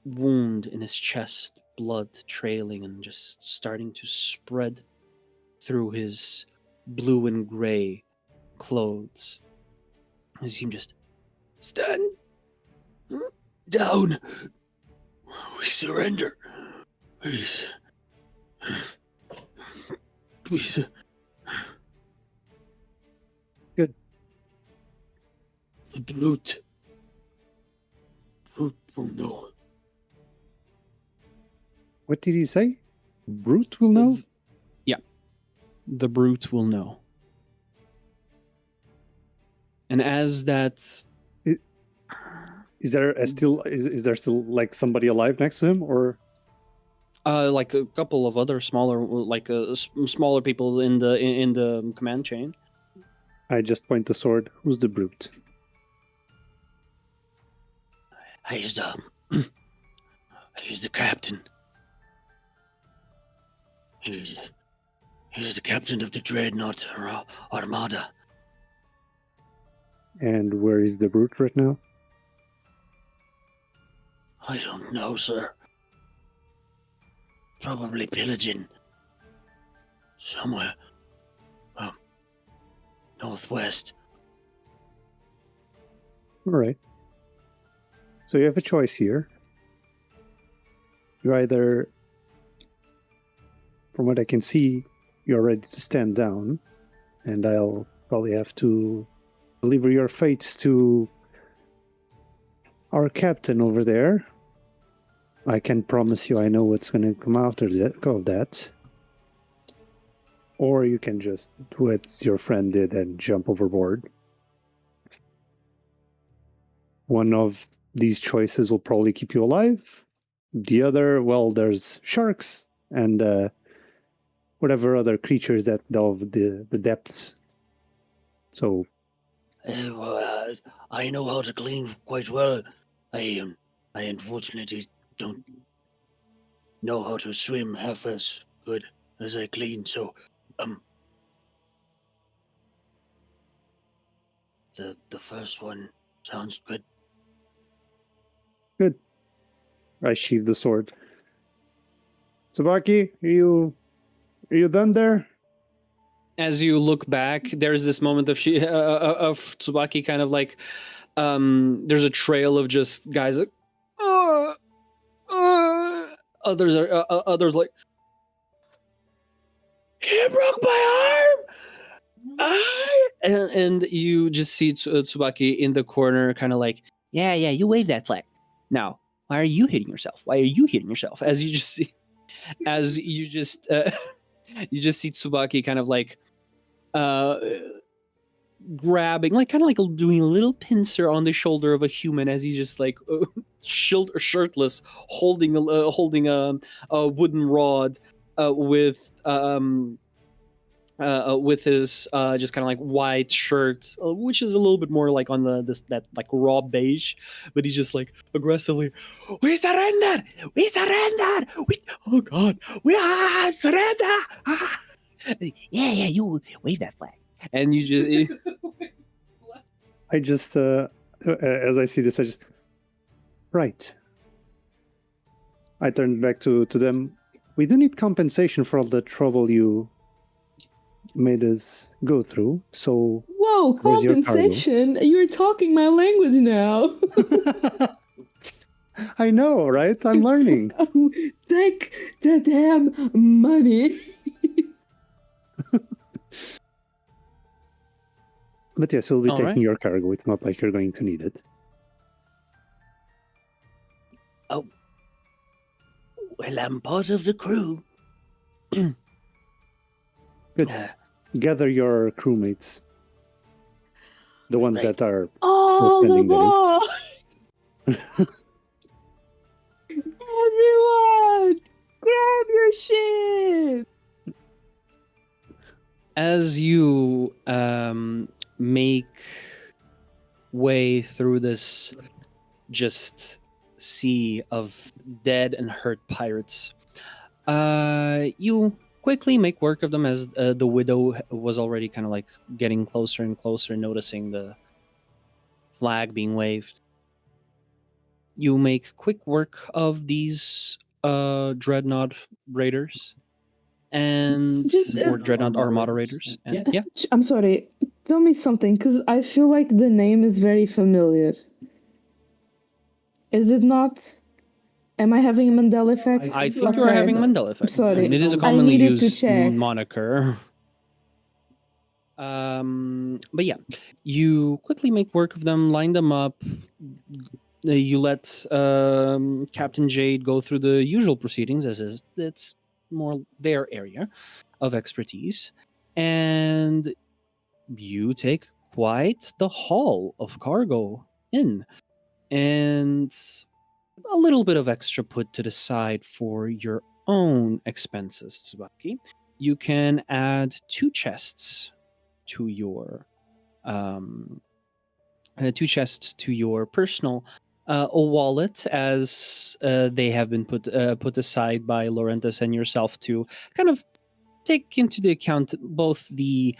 wound in his chest, blood trailing and just starting to spread through his blue and gray clothes. As you just stand down. We surrender. Please. Please. Good. The brute will know. What did he say? Brute will know? Yeah. The brute will know. And as that... Is there still like somebody alive next to him, or? Like a couple of other smaller people in the command chain. I just point the sword. Who's the brute? He's the captain. He's the captain of the dreadnought armada. And where is the brute right now? I don't know, sir. Probably pillaging. Somewhere. Northwest. All right. So you have a choice here. You either, from what I can see, you're ready to stand down, and I'll probably have to deliver your fates to our captain over there. I can promise you I know what's going to come after that. Or you can just do what your friend did and jump overboard. One of these choices will probably keep you alive. The other, well, there's sharks and whatever other creatures that delve the depths. So... I know how to clean quite well. I unfortunately don't know how to swim half as good as I clean, so the first one sounds good. Good. I sheathe the sword. Tsubaki, are you done there? As you look back, there's this moment of Tsubaki kind of like there's a trail of just guys like others like, he broke my arm, and you just see Tsubaki in the corner kind of like, yeah, you wave that flag. Now, why are you hitting yourself? As you just see Tsubaki kind of like grabbing, like kind of like doing a little pincer on the shoulder of a human as he's just like shirtless, holding a wooden rod with his just kind of like white shirt, which is a little bit more like on that like raw beige, but he's just like aggressively, we surrender, oh god, we surrender. Yeah, you wave that flag. And you just... I just, as I see this, I just... Right. I turn back to them. We do need compensation for all the trouble you made us go through, so... Whoa, compensation? You're talking my language now. I know, right? I'm learning. Take the damn money. But yes, we'll be All taking right. your cargo. It's not like you're going to need it. Oh. Well, I'm part of the crew. Good. Gather your crewmates. The ones Right. that are All standing, that is. aboard! Everyone! Grab your shit! As you make way through this just sea of dead and hurt pirates, you quickly make work of them as the widow was already kind of like getting closer and closer, noticing the flag being waved. You make quick work of these dreadnought raiders and or dreadnought armada raiders. And, yeah. I'm sorry. Tell me something, because I feel like the name is very familiar. Is it not? Am I having a Mandela effect? I think you are having Mandela effect. Sorry. And it is a I commonly needed to used check. moniker. But yeah, you quickly make work of them, line them up. You let Captain Jade go through the usual proceedings, as is it's more their area of expertise, and you take quite the haul of cargo in, and a little bit of extra put to the side for your own expenses, Tsubaki. You can add 2 chests to your personal wallet, as they have been put aside by Lorenthus and yourself to kind of take into the account both the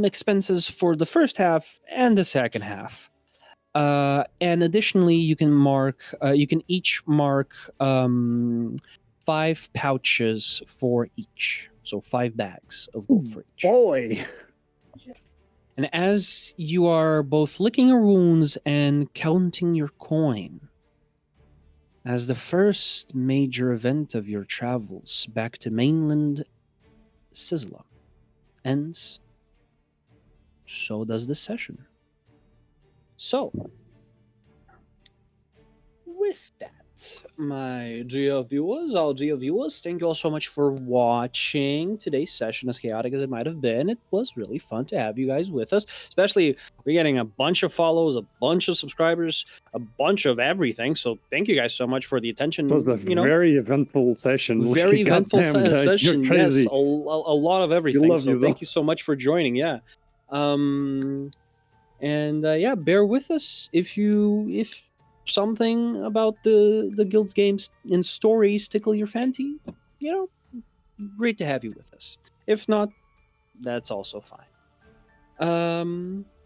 expenses for the first half and the second half. And additionally, you can each mark 5 pouches for each, so 5 bags of gold for each. Boy! And as you are both licking your wounds and counting your coin, as the first major event of your travels back to mainland Sizzla ends, so does this session. So, with that, my Geo viewers, thank you all so much for watching today's session. As chaotic as it might have been, it was really fun to have you guys with us. Especially, we're getting a bunch of follows, a bunch of subscribers, a bunch of everything. So thank you guys so much for the attention. It was a very eventful session. Very eventful Goddamn, guys, session. you're crazy. Yes, a lot of everything. love So you, thank though. you so much for joining. Yeah. And yeah, bear with us if something about the guild's games and stories tickle your fancy, great to have you with us. If not, that's also fine.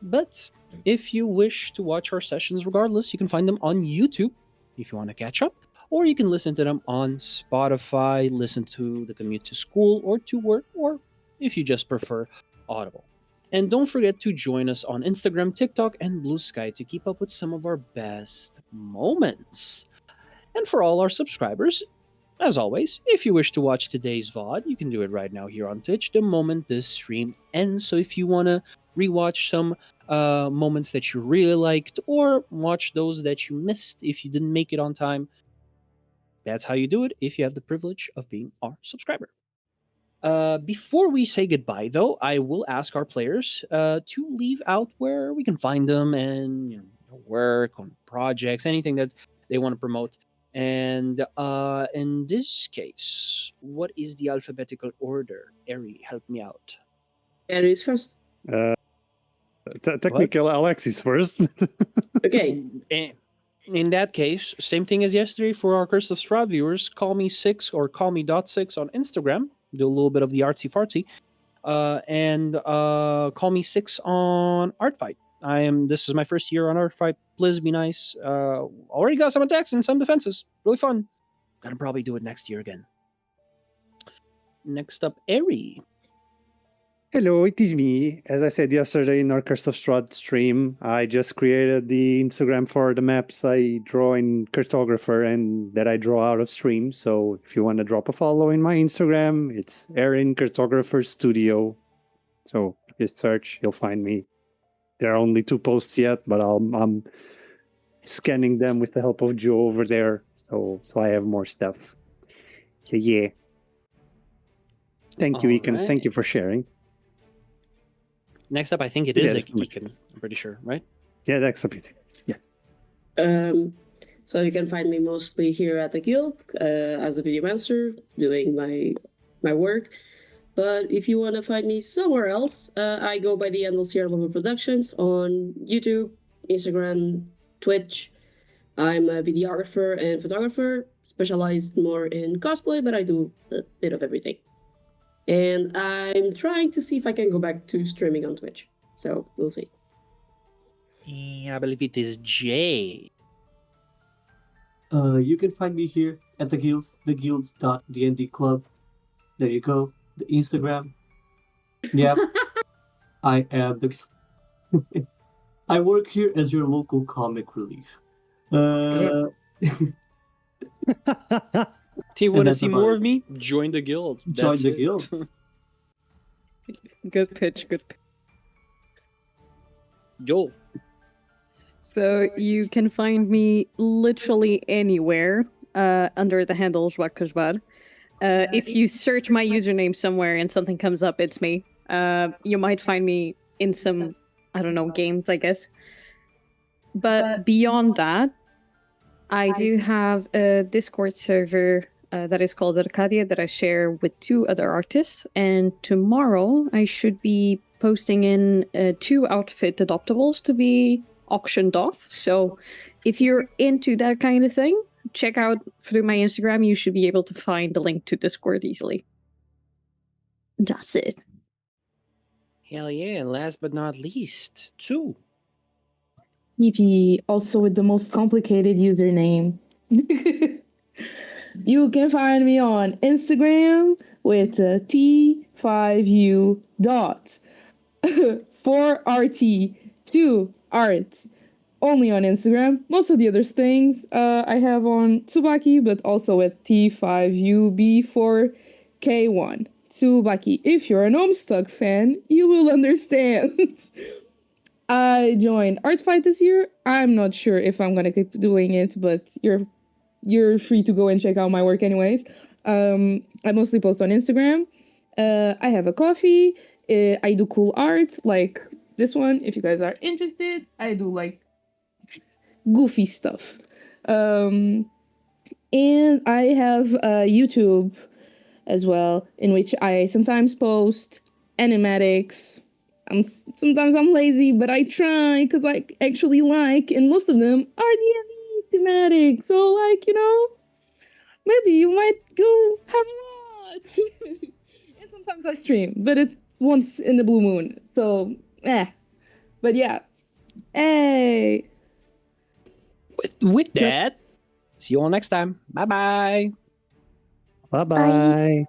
But if you wish to watch our sessions regardless, you can find them on YouTube if you want to catch up, or you can listen to them on Spotify, listen to the commute to school or to work, or if you just prefer Audible. And don't forget to join us on Instagram, TikTok, and Blue Sky to keep up with some of our best moments. And for all our subscribers, as always, if you wish to watch today's VOD, you can do it right now here on Twitch the moment this stream ends. So if you want to rewatch some moments that you really liked, or watch those that you missed if you didn't make it on time, that's how you do it if you have the privilege of being our subscriber. Before we say goodbye, though, I will ask our players to leave out where we can find them and work on projects, anything that they want to promote. And in this case, what is the alphabetical order? Eri, help me out. Aries first. Technically, Alexey's first. Okay. In that case, same thing as yesterday for our Curse of Strahd viewers. Call me 6 or call me .6 on Instagram. Do a little bit of the artsy fartsy. And call me 6 on Artfight. This is my first year on Artfight. Please be nice. Already got some attacks and some defenses. Really fun. Gonna probably do it next year again. Next up, Eri. Hello, it is me. As I said yesterday in our Curse of Strahd stream, I just created the Instagram for the maps I draw in Cartographer and that I draw out of stream. So if you want to drop a follow in my Instagram, it's Aryn Cartographer Studio. So just search, you'll find me. There are only 2 posts yet, but I'm scanning them with the help of Joe over there. So I have more stuff. Yeah. Thank you, Hikan. Alright. Thank you for sharing. Next up, I think it Yeah, is a that's much. Keahi. I'm pretty sure, right? Yeah, that's a bit. Yeah. So you can find me mostly here at the guild as a video master doing my work. But if you want to find me somewhere else, I go by the Endless Sierra Level Productions on YouTube, Instagram, Twitch. I'm a videographer and photographer, specialized more in cosplay, but I do a bit of everything. And I'm trying to see if I can go back to streaming on Twitch. So we'll see. And I believe it is Jay. You can find me here at the guild, theguilds.dnd club. There you go. The Instagram. Yep. I am the. I work here as your local comic relief. If you want to that's see about more it. of me, join the guild. Join That's the it. guild. Good pitch, good pitch. Joel. So you can find me literally anywhere under the handle Joacasbar. If you search my username somewhere and something comes up, it's me. You might find me in some, I don't know, games, I guess. But beyond that, I do have a Discord server that is called Arcadia that I share with 2 other artists. And tomorrow I should be posting in 2 outfit adoptables to be auctioned off. So if you're into that kind of thing, check out through my Instagram. You should be able to find the link to Discord easily. That's it. Hell yeah. And last but not least, 2. Yippee, also with the most complicated username. You can find me on Instagram with T5U dot 4RT 2 art. Only on Instagram. Most of the other things I have on Tsubaki, but also at T5UB4K1. Tsubaki. If you're an Homestuck fan, you will understand. I joined Art Fight this year. I'm not sure if I'm gonna keep doing it, but you're free to go and check out my work anyways. I mostly post on Instagram. I have a coffee. I do cool art like this one. If you guys are interested, I do like goofy stuff. And I have YouTube as well, in which I sometimes post animatics. Sometimes I'm lazy, but I try because I actually like, and most of them are D&D thematic. So, like, maybe you might go have a watch. And sometimes I stream, but it's once in the blue moon. So, But yeah. Hey. With that, see you all next time. Bye-bye. Bye-bye.